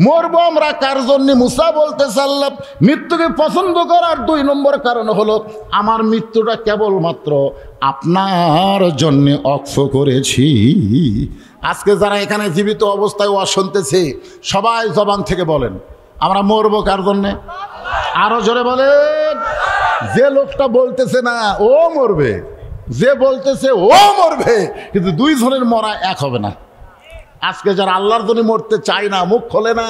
মরবো আমরা কার জন্য? মুসা বলতেছে আল্লাহ মৃত্যুকে পছন্দ করার 2 নম্বর কারণ হলো আমার মৃত্যুটা কেবলমাত্র আপনার জন্য অক্ষ করেছি। আজকে যারা এখানে জীবিত অবস্থায় ওয়াজ শুনতেছে সবাই জবান থেকে বলেন আমরা মরবো কার জন্যে? আরো জোরে বলেন। যে লোকটা বলতেছে না ও মরবে, যে বলতেছে ও মরবে, কিন্তু 2 জনের মরা এক হবে না। আজকে যারা আল্লাহর জন্য মরতে চায় না, মুখ খোলে না,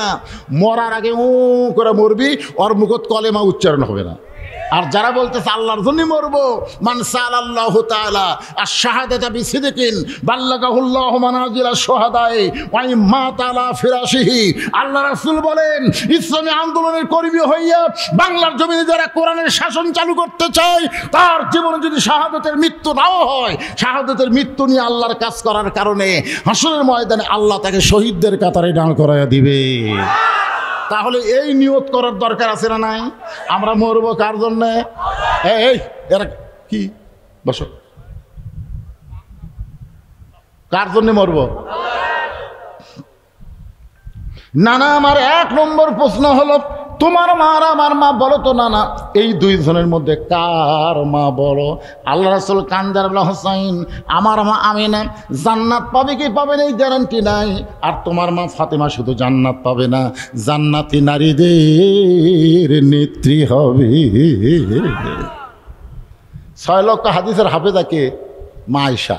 মরার আগে ও করে মরবি, ওর মুখত কলেমা উচ্চারণ হবে না। আর যারা বলতেছে আল্লাহর জন্য মরবো, মান সাআলাল্লাহু তাআলা আশ-শাহাদাতা বিসিদকিন বাল্লাগাহুল্লাহু মানাজিলা শুহাদায়ে ওয়া ইম্মা তাআলা ফিরাশিহি। আল্লাহ রাসূল বলেন ইসলামী আন্দোলনের কর্মী হইয়া বাংলার জমিনে যারা কোরআনের শাসন চালু করতে চায় তার জীবনে যদি শাহাদাতের মৃত্যু নাও হয়, শাহাদাতের মৃত্যু নিয়ে আল্লাহর কাজ করার কারণে হাসরের ময়দানে আল্লাহ তাকে শহীদদের কাতারে দাঁড় করাইয়া দিবে। তাহলে এই নিয়ত করার দরকার আছে না নাই? আমরা মরবো কার জন্যে? এই এরা কি বসো, কার জন্য মরবো? না না, আমার 1 নম্বর প্রশ্ন হলো তোমার মা আর আমার মা, বলো তো না না এই 2 জনের মধ্যে কার মা বলো? আল্লাহ রাসূল কান্দার বলে হোসাইন আমার মা আমিনা জান্নাত পাবে কি পাবে না এই গ্যারান্টি নাই, আর তোমার মা ফাতেমা শুধু জান্নাত পাবে না, জান্নাতি নারীদের নেত্রী হবে। 6 লক্ষ হাদিসের হাফেজা কে? মা আয়েশা।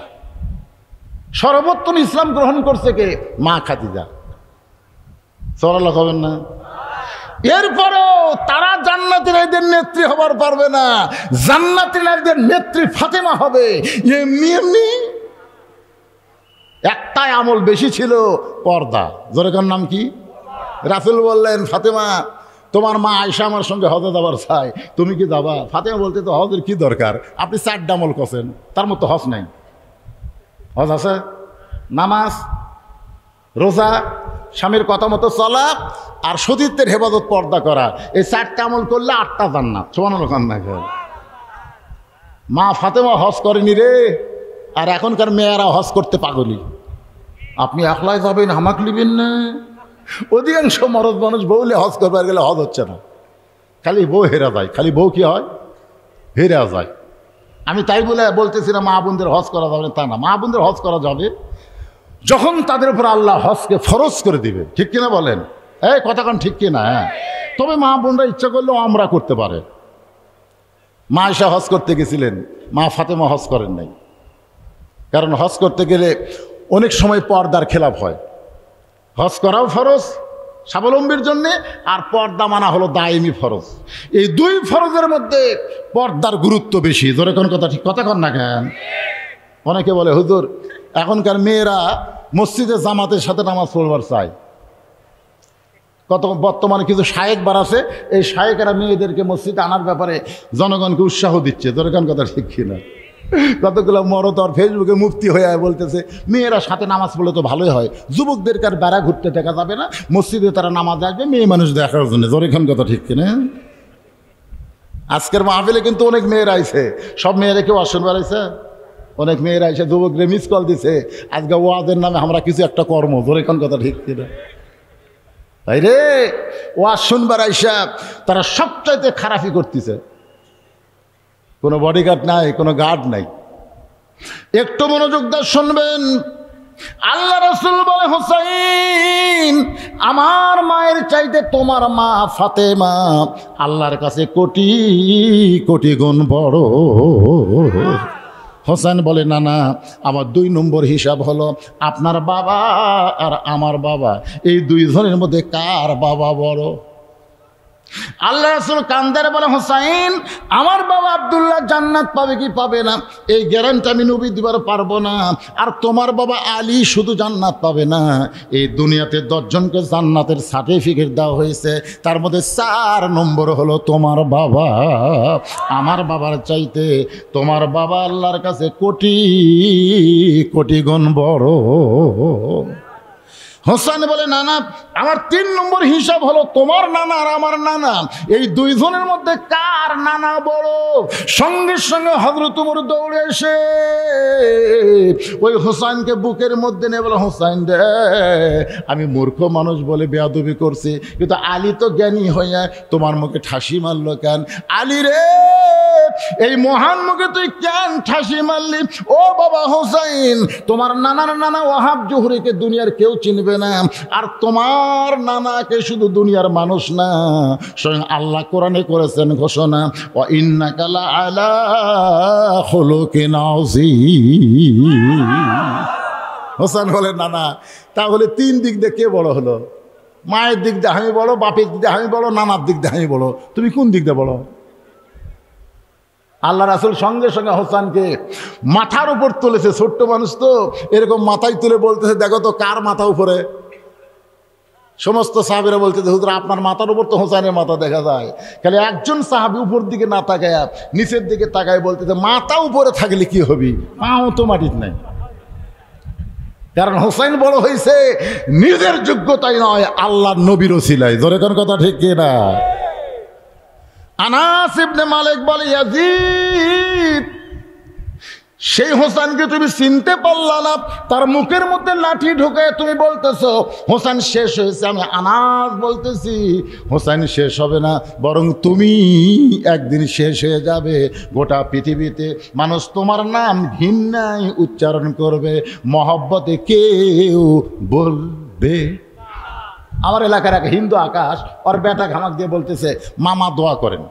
সর্বোত্তম ইসলাম গ্রহণ করছে কে? মা খাদিজা। সরাল হবেন না? এরপরেও তারা জান্নাতি নারীদের নেত্রী হবার পারবে না, জান্নাতি নারীদের নেত্রী ফাতেমা হবে। এমনি এমনি একটাই আমল বেশি ছিল, পর্দা। জোরেকার নাম কি? রাসূল বললেন ফাতেমা তোমার মা আয়েশা আমার সঙ্গে হজে যাবার চাই, তুমি কি যাবা? ফাতেমা বলতে তো হজের কি দরকার, আপনি 4টা আমল করছেন, তার মতো হজ নাই। হজ আছে নামাজ, রোজা, স্বামীর কথা মতো চলা, আর সতীত্বের হেফাজত, পর্দা করা। এই 4টা আমল করলে 8টা জান্নাত। সুবহানাল্লাহ। মা ফাতেমা হজ করেনি রে, আর এখনকার মেয়েরা হজ করতে পাগলি। আপনি একলাই যাবেন, হামাক লিবেন না। অধিকাংশ মরদ মানুষ বউলে হজ করবার গেলে হজ হচ্ছে না, খালি বউ হেরা যায়। খালি বউ কি হয়? হেরা যায়। আমি তাই বলে বলতেছি না মা বোনদের হজ করা যাবে না, তা না। মা বোনদের হজ করা যাবে যখন তাদের উপর আল্লাহ হজকে ফরজ করে দিবে। ঠিক কিনা বলেন? এই কথাক্ষণ ঠিক কিনা? হ্যাঁ। তবে মা বোনরা ইচ্ছা করলেও আমরা করতে পারে। মা আয়েশা হজ করতে গেছিলেন, মা ফাতেমা হজ করেন নাই। কারণ হজ করতে গেলে অনেক সময় পর্দার খেলাপ হয়। হজ করাও ফরজ স্বাবলম্বীর জন্যে, আর পর্দা মানা হলো দায়মি ফরজ। এই 2 ফরজের মধ্যে পর্দার গুরুত্ব বেশি। ধরে কোন কথা ঠিক কথা কন না কেন? অনেকে বলে হুজুর এখনকার মেয়েরা মসজিদে জামাতের সাথে নামাজ পড়বার চায়। বর্তমানে কিছু শায়েক বার আছে, এই শায়েকেরা মেয়েদেরকে মসজিদে আনার ব্যাপারে জনগণকে উৎসাহ দিচ্ছে। ধরে কোন কথা ঠিক কিনা? কতগুলো মরদ আর ফেসবুকে মুফতি হয়ে বলতেছে মেয়েরা সাথে নামাজ পড়লে তো ভালোই হয়, যুবকদেরকে আর বেড়া ঘুরতে দেখা যাবে না, মসজিদে তারা নামাজ আসবে মেয়ে মানুষ দেখার জন্য। জোরেখান কথা ঠিক কিনা? আজকের মাহফিলে কিন্তু অনেক মেয়েরা আইছে, সব মেয়েরা কেউ আসন বেড়াইছে, অনেক মেয়েরা এসে যুবকরে মিস কল দিছে আজকে ওয়াজের নামে আমরা কিছু একটা কর্ম। জোরেখান কথা ঠিক কিনা? তাই রে ওয়াজ শুনবার আইসা তারা সবচাইতে খারাপই করতেছে। কোনো বডিগার্ড নাই, কোনো গার্ড নাই। একটু মনোযোগ দিয়ে শুনবেন। আল্লাহ রাসূল বলে হোসাইন আমার মায়ের চাইতে তোমার মা ফাতেমা আল্লাহর কাছে কোটি কোটি গুণ বড়। হোসেন বলে না না, আমার 2 নম্বর হিসাব হলো আপনার বাবা আর আমার বাবা, এই 2 জনের মধ্যে কার বাবা বড়? আল্লাহ রাসূল কান্দারে বলে হোসাইন আমার বাবা আব্দুল্লাহ জান্নাত পাবে কি পাবে না এই গ্যারান্টি আমি নবী দিবার পারবো না, আর তোমার বাবা আলী শুধু জান্নাত পাবে না, এই দুনিয়াতে 10 জনকে জান্নাতের সার্টিফিকেট দেওয়া হয়েছে, তার মধ্যে 4 নম্বর হলো তোমার বাবা। আমার বাবার চাইতে তোমার বাবা আল্লাহর কাছে কোটি কোটি গুণ বড়। হোসেন বলে নানা আমার 3 নম্বর হিসাব হলো তোমার নানা আর আমার নানা, এই দুইজনের মধ্যে কার নানা বড়। সঙ্গে সঙ্গে হযরত ওমর দৌড়ে এসে ওই হোসেনকে বুকের মধ্যে নিয়ে বলে, হোসেন রে আমি মূর্খ মানুষ বলে বেয়াদবি করছি, কিন্তু আলী তো জ্ঞানী হইয়া তোমার মুখে ঠাসি মারলো কেন? আলী রে এই মহান মুখে তুই কেন ঠাসি মারলি? ও বাবা হোসেন, তোমার নানার নানা ওয়াহাব জোহরিকে দুনিয়ার কেউ চিনবে না, আর তোমার নানাকে শুধু দুনিয়ার মানুষ না স্বয়ং আল্লাহ কোরআনে করেছেন ঘোষণা, ওয়া ইন্নাকা লাআলা খুলুকিন আযীম। হোসেন বলে নানা তাহলে 3 দিক দিয়ে কে বড় হলো? মায়ের দিক দিয়ে আমি বড়, বাপের দিক দিয়ে আমি বড়, নানার দিক দিয়ে আমি বড়, তুমি কোন দিক দিয়ে বড়? আল্লাহ রাসূল সঙ্গে সঙ্গে হোসেনকে মাথার উপর তুলেছে, ছোট্ট মানুষ তো এরকম মাথায় তুলে বলতেছে, দেখো তো কার মাথা উপরে? সমস্ত সাহাবীরা বলতেছে, হুজুর আপনার মাথার উপর তো হোসেনের মাথা দেখা যায়। খালি একজন সাহাবী উপর দিকে না তাকায় নিচের দিকে তাকায় বলতেছে, মাথা উপরে থাকলে কি হবি, পাও তো মাটির নাই। কারণ হোসেন বড় হয়েছে নিজের যোগ্যতাই নয়, আল্লাহর নবীর ওসিলায়। জোরে কোন কথা ঠিক কি না? আনাস ইবনে মালিক বলে, ইয়াজিদ সেই হোসেনকে তুমি চিনতে পারলা না, তার মুখের মধ্যে লাঠি ঢুকে তুমি বলতেছো হোসেন শেষ হয়েছে। আমি আনাস বলতেছি হোসেন শেষ হবে না, বরং তুমি একদিন শেষ হয়ে যাবে। গোটা পৃথিবীতে মানুষ তোমার নাম ঘৃণায় উচ্চারণ করবে, মহব্বতে কেউ বলবে। আমার এলাকার এক হিন্দু আকাশ ওর বেটা ঘামাক দিয়ে বলতেছে মামা দোয়া করেন।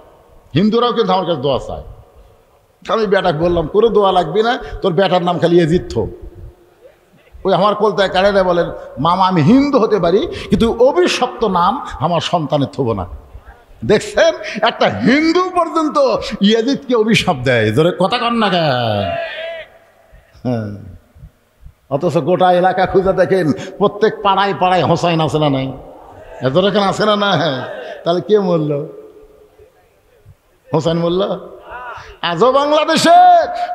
হিন্দুরাও কিন্তু আমার কাছে দোয়া চায়। আমি বেটাকে বললাম করে দোয়া লাগবে না, তোর বেটার নাম খালি এজিদ থো। ওই আমার কলতায় কাড়ে দেয় বলেন, মামা আমি হিন্দু হতে পারি কিন্তু অভিশপ্ত নাম আমার সন্তানের থব না। দেখছেন একটা হিন্দু পর্যন্ত ইয়াজিদকে অভিশাপ দেয়। ধরে কথা কন না কেন? হ্যাঁ, অথচ গোটা এলাকা খুঁজে দেখেন প্রত্যেক পাড়ায় পাড়ায় হোসাইন আছে না নাই? এত এখানে আছে না? না, হ্যাঁ। তাহলে কে মরল? হোসেন মরল? আজও বাংলাদেশে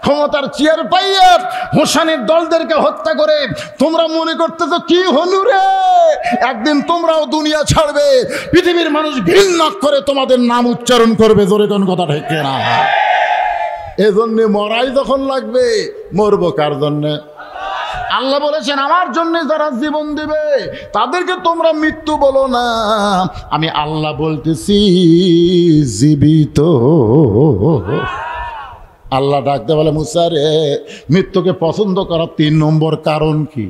ক্ষমতার চেয়ার পাইয়ে হোসেনের দলদেরকে হত্যা করে তোমরা মনে করতেছো কি হলু রে, একদিন তোমরাও দুনিয়া ছাড়বে, পৃথিবীর মানুষ ঘৃণা করে তোমাদের নাম উচ্চারণ করবে। জোরে কোন কথা ঠিক না? এজন্যে মরাই যখন লাগবে মরবো কার জন্যে? আল্লাহ বলেছেন আমার জন্য যারা জীবন দিবে তাদেরকে তোমরা মৃত্যু বলো না, আমি আল্লাহ বলতেছি জীবিত। আল্লাহ ডাকতে বলে মুসা রে, মৃত্যুকে পছন্দ করার 3 নম্বর কারণ কি?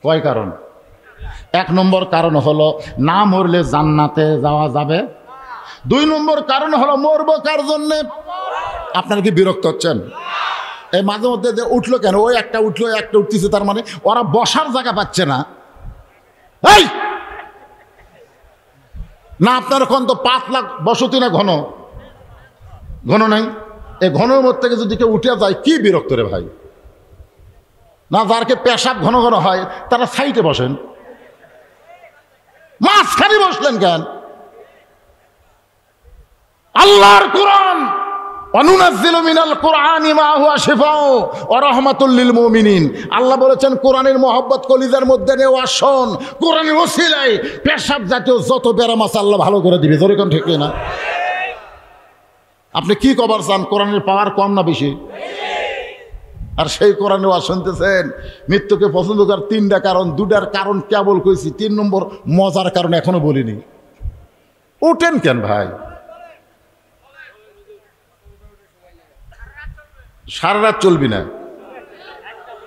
কয় কারণ? 1 নম্বর কারণ হলো না মরলে জান্নাতে যাওয়া যাবে। 2 নম্বর কারণ হলো মরবো কার জন্যে? আপনারা কি বিরক্ত হচ্ছেন? এই মাঝে মধ্যে যে উঠলো কেন, ওই একটা উঠলো একটা উঠতেছে, তার মানে ওরা বসার জায়গা পাচ্ছে না। এই না আপনার এখন তো 5 লাখ বসতি না, ঘন ঘন নাই? এই ঘনের মধ্যে থেকে যদি কেউ উঠে যায় কি বিরক্ত রে ভাই? না যারকে পেশাব ঘন ঘন হয় তারা সাইডে বসেন, মাঝখানে বসলেন কেন? আল্লাহর কোরআন অনুনাজ্জিলু মিনাল কুরআনি মা হুয়া শিফাউ ওয়া রাহমাতুল লিল মুমিনিন। আল্লাহ বলেছেন কোরআনের মহব্বত কলিজার মধ্যে নেওয়া শোন, কোরআনের ওসিলায় পেশাব জাতীয় যত ব্যারাম আছে আল্লাহ ভালো করে দিবে। জোরে কোন ঠিক না? আপনি কি কবার চান? কোরআনের পাওয়ার কম না বেশি? আর সেই কোরআনে ওয়াজ শুনতেছেন মৃত্যুকে পছন্দ করার 3টা কারণ, 2টার কারণ কেবল কইছি, 3 নম্বর মজার কারণ এখনো বলিনি। উঠেন কেন ভাই? সারা রাত চলবি না?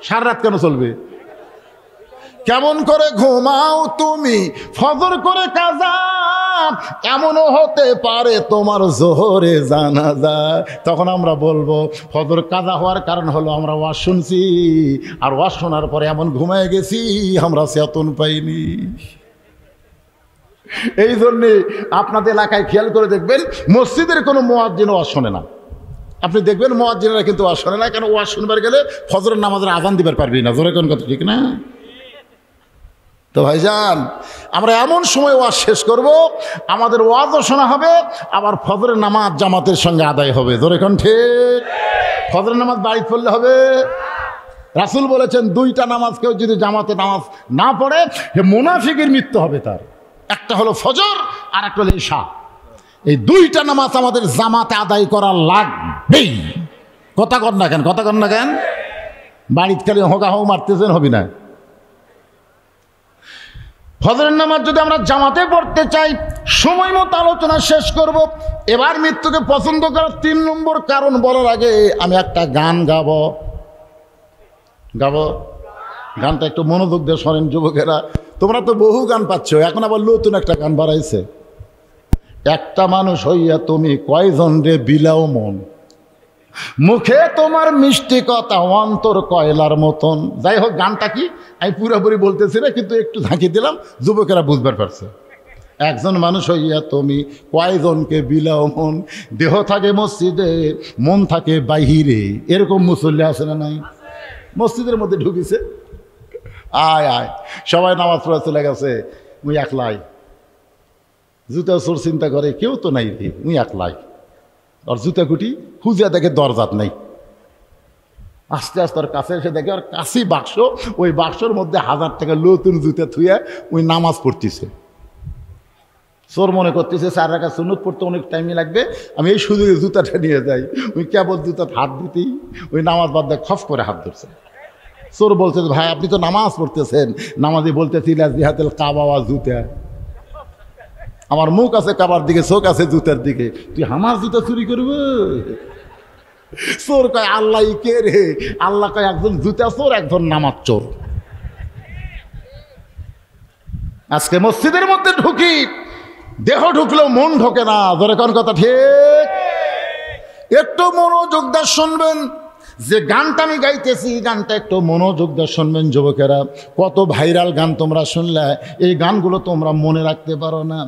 সারা রাত কেন চলবে? কেমন করে ঘুমাও তুমি ফজর করে কাজা, এমনও হতে পারে তোমার জোহরে জানাজা। তখন আমরা বলবো ফজর কাজা হওয়ার কারণ হলো আমরা ওয়াজ শুনছি, আর ওয়াজ শোনার পরে এমন ঘুমায় গেছি আমরা চেতন পাইনি। এই জন্যে আপনাদের এলাকায় খেয়াল করে দেখবেন মসজিদের কোনো মুয়াজ্জিন ওয়াজ শোনে না। আপনি দেখবেন মুয়াজ্জিনেরা কিন্তু ওয়াজ শোনে না, কেন? ওয়াজ শুনবার গেলে ফজরের নামাজের আজান দিবার পারবি না। জোরে কোন কথা ঠিক না? তো ভাইজান আমরা এমন সময় ওয়াজ শেষ করব আমাদের ওয়াজও শোনা হবে, আবার ফজরের নামাজ জামাতের সঙ্গে আদায় হবে। জোরে কোন ঠিক? ফজরের নামাজ বাড়িতে পড়লে হবে? রাসূল বলেছেন দুইটা নামাজ কেউ যদি জামাতে নামাজ না পড়ে মুনাফিকের মৃত্যু হবে তার। একটা হলো ফজর আর একটা হলো ইশা। এই দুইটা নামাজ আমাদের জামাতে আদায় করা লাগবেই। কথা কর না কেন বাড়িতে খালি হোকা হোক মারতেছেন হবি না। ফজরের নামাজ যদি আমরা জামাতে পড়তে চাই, সময় মতো আলোচনা শেষ করব। এবার মৃত্যুকে পছন্দ করার 3 নম্বর কারণ বলার আগে আমি একটা গান গাবো। গানটা একটু মনোযোগ দিয়ে শোনেন যুবকেরা। তোমরা তো বহু গান পাচ্ছ, এখন আবার নতুন একটা গান বাড়াইছে। একটা মানুষ হইয়া তুমি কয়জন রে বিলাও মন, মুখে তোমার মিষ্টি কথা অন্তর কয়লার মতন। যাই হোক, গানটা কি আমি পুরোপুরি বলতেছি না, কিন্তু একটু ঝাঁকি দিলাম, যুবকেরা বুঝবার পারছে। একজন মানুষ হইয়া তুমি কয়জনকে বিলাও মন, দেহ থাকে মসজিদে মন থাকে বাহিরে। এরকম মুসল্লি আছে না নাই? মসজিদের মধ্যে ঢুকিছে, আয় সবাই নামাজ পড়া চলে গেছে, উই একলাই। জুতা চোর চিন্তা করে কেউ তো নাই রে, উই একলাই। আর জুতা কুটি খুঁজে দেখে দরজাত নাই। আস্তে আস্তে ওর কাছে এসে দেখে ওর কাছেই বাক্স, ওই বাক্সর মধ্যে 1000 টাকা নতুন জুতা থুয়ে ওই নামাজ পড়তেছে। চোর মনে করতেছে 4 রাকাত সুন্নত পড়তে অনেক টাইমই লাগবে, আমি এই সুযোগে জুতাটা নিয়ে যাই। ওই কেবল জুতাতে হাত দিতেই ওই নামাজ বাদ দিয়ে খফ করে হাত ধরছে। চোর বলছে, ভাই আপনি তো নামাজ পড়তেছেন, নামাজে বলতেছিল জিহাতুল কাবা ওয়া জুতা। আমার মুখ আছে কাবার দিকে, চোখ আছে জুতার দিকে, তুই আমার জুতা চুরি করবে? চোর কয় আল্লাহ কে রে? আল্লাহ কয় একজন জুতা চোর, একজন নামাজ চোর। আজকে মসজিদের মধ্যে ঢুকি, দেহ ঢুকলেও মন ঢোকে না। ধরে কোন কথা ঠিক? একটু মনোযোগ দিয়ে শুনবেন। যে গানটা আমি গাইতেছি, গানটা একটু মনোযোগ দিয়ে শুনবেন যুবকেরা। কত ভাইরাল গান তোমরা শুনলে, এই গানগুলো তোমরা মনে রাখতে পারো না।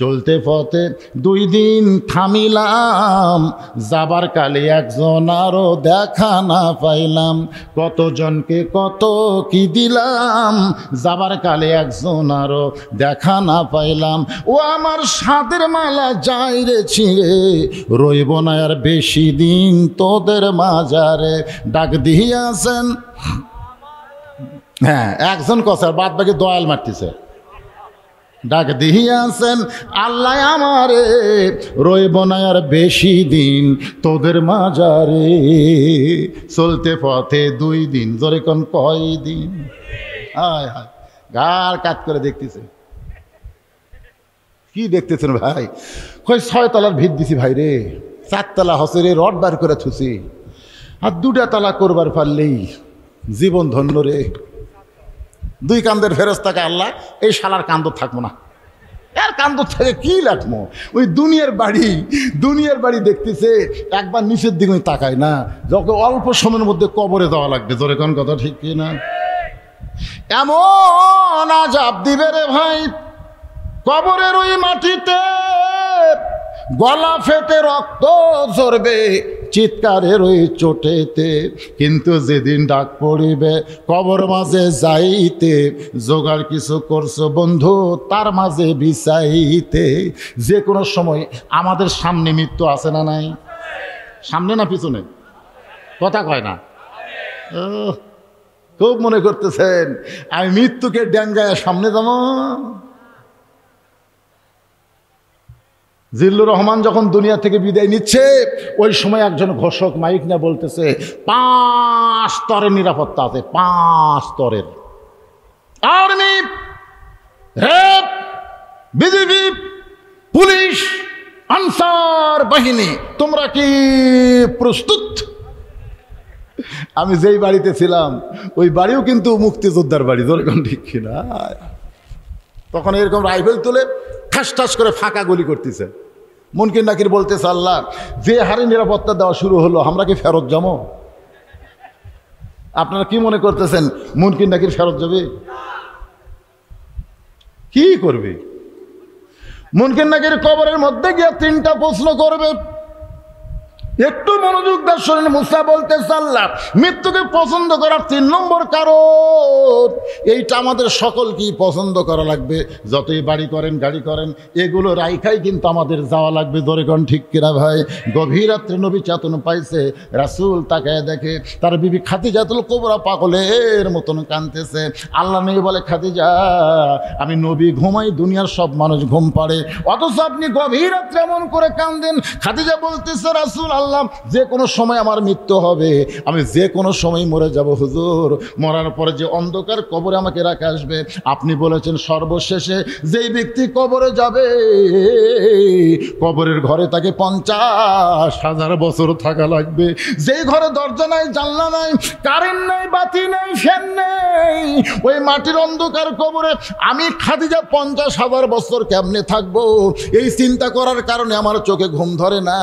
চলতে পথে 2 দিন থামিলাম, যাবার কালে একজন আরো দেখা না পাইলাম। কতজনকে কত কি দিলাম, যাবার কালে একজন আরো দেখা না পাইলাম। ও আমার সাদের মালা যাই রে ছিঁড়ে, রইব না আর বেশি দিন তোদের মাজারে। ডাক দিয়াছেন, হ্যাঁ একজন কসার, বাদ বাকি দয়াল মারতেছে। ডাক দিয়াছেন আল্লাহ আমারে, রইব না আর বেশি দিন তোদের মাজারে। চলতে পথে 2 দিন, জোরে কোন কয় দিন? হায় হায়, গাল কাত করে দেখতেছে। কি দেখতেছেন ভাই? কই 6 তলার ভিত দিছি ভাই রে, 4 তলা হসে রে, রড বার করে থুছি। আর 2টা তলা করবার পারলেই জীবন ধন্য রে। 2 কান্দের ফেরেশতাকে আল্লাহ, এই শালার কান্দ থাকবো না, এর কান্দ থেকে কি লাগবো? ওই দুনিয়ার বাড়ি দেখতেছে, একবার নিচের দিকে তাকায় না, যখন অল্প সময়ের মধ্যে কবরে যাওয়া লাগবে। জোরে কোন কথা ঠিক কি না? এমন আযাব দিবে রে ভাই, কবরের ওই মাটিতে গলা ফেটে রক্ত ঝরবে চিৎকারের ওই চোটেতে। কিন্তু যেদিন ডাক পড়িবে কবর মাঝে যাইতে, জোগাড় কিছু করছো বন্ধু তার মাঝে বিছাইতে। যে কোনো সময় আমাদের সামনে মৃত্যু আছে না নাই? সামনে না পিছনে? কথা কয় না। খুব মনে করতেছেন আমি মৃত্যুকে ড্যাঙ্গায় সামনে যাবো। জিল্লুর রহমান যখন দুনিয়া থেকে বিদায় নিচ্ছে, ওই সময় একজন ঘোষক মাইক না বলতেছে 5 স্তরের নিরাপত্তা আছে, 5 স্তরের। Army, RAB, BGB, police, answer বাহিনী, তোমরা কি প্রস্তুত? আমি যেই বাড়িতে ছিলাম ওই বাড়িও কিন্তু মুক্তিযোদ্ধার বাড়ি, যেরকম ঠিক কিনা। তখন এরকম রাইফেল তুলে ঠাস ঠাস করে ফাঁকা গুলি করতেছে। মুনকির নাকির বলতেছে আল্লাহ, যে হারে নিরাপত্তা দেওয়া শুরু হলো, আমরা কি ফেরত যাবো? আপনারা কি মনে করতেছেন মুনকির নাকির ফেরত যাবে? কি করবে? মুনকির নাকির কবরের মধ্যে গিয়ে 3টা প্রশ্ন করবে। একটু মনোযোগ দিয়ে শোনেন। মুসা বলতে চাল্লাম মৃত্যুকে পছন্দ করার 3 নম্বর কারণ এইটা আমাদের সকলকেই পছন্দ করা লাগবে। যতই বাড়ি করেন গাড়ি করেন এগুলো রাইখাই কিন্তু আমাদের যাওয়া লাগবে। দরেগণ ঠিক কিনা ভাই? গভীর রাত্রে নবী চেতন পাইছে, রাসূল তাকায় দেখে তার বিবি খাদিজাতুল কুবরা পাগলের মতন কাঁদতেছে। আল্লাহ নবী বলে, খাদিজা আমি নবী ঘুমাই, দুনিয়ার সব মানুষ ঘুম পাড়ে, অথচ আপনি গভীর রাত্রে এমন করে কাঁদেন। খাদিজা বলতেছে, রাসূল আল্লাহ যে কোনো সময় আমার মৃত্যু হবে, আমি যে কোনো সময় মরে যাব হুজুর। মরার পরে যে অন্ধকার কবরে আমাকে রাখা আসবে, আপনি বলেছেন সর্বশেষে যেই ব্যক্তি কবরে যাবে কবরের ঘরে তাকে 50,000 বছর থাকা লাগবে। যেই ঘরে দরজা নাই, জানলা নাই, কারেন্ট নাই, বাতি নাই, ফ্যান নেই, ওই মাটির অন্ধকার কবরে আমি খাদিজা 50,000 বছর কেমনে থাকবো? এই চিন্তা করার কারণে আমার চোখে ঘুম ধরে না,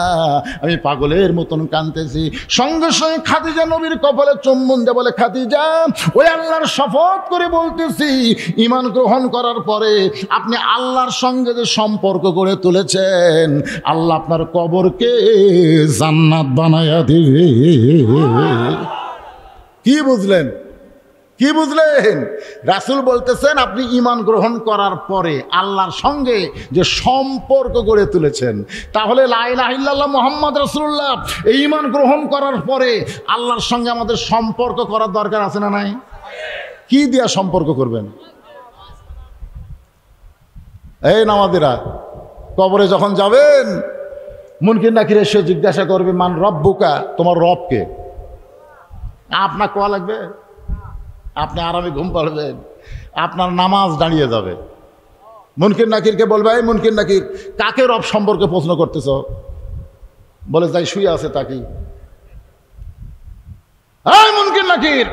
আমি পাগলের মতন কাঁদতেছি। সঙ্গে সঙ্গে খাদিজা নবীর কপালে চুম্বন দিয়ে বলে, খাদিজা ওই আল্লাহর শপথ করে বলতেছি, ঈমান গ্রহণ করার পরে আপনি আল্লাহর সঙ্গে যে সম্পর্ক গড়ে তুলেছেন, আল্লাহ আপনার কবরকে জান্নাত বানায়া দিবে। কি বুঝলেন? কি বুঝলেন? রাসূল বলতেছেন আপনি ঈমান গ্রহণ করার পরে আল্লাহর সঙ্গে যে সম্পর্ক গড়ে তুলেছেন, তাহলে লা ইলাহা ইল্লাল্লাহ মুহাম্মদ রাসূলুল্লাহ এই ঈমান গ্রহণ করার পরে আল্লাহর সঙ্গে আমাদের সম্পর্ক করার দরকার আছে না নাই? কি দিয়া সম্পর্ক করবেন? এই নামাজিরা কবরে যখন যাবেন মুনকির নাকির এসে জিজ্ঞাসা করবে, মান রব্বুকা, তোমার রবকে? আপনার কোয়া লাগবে? আপনি আরামে ঘুম পাড়বেন, আপনার নামাজ দাঁড়িয়ে যাবে। মুনকির নাকিরকে বলবে, এই মুনকির নাকির কাকে রব সম্পর্কে প্রশ্ন করতেছ? বলে, যাই শুয়ে আছে তাকি। এই মুনকির নাকির,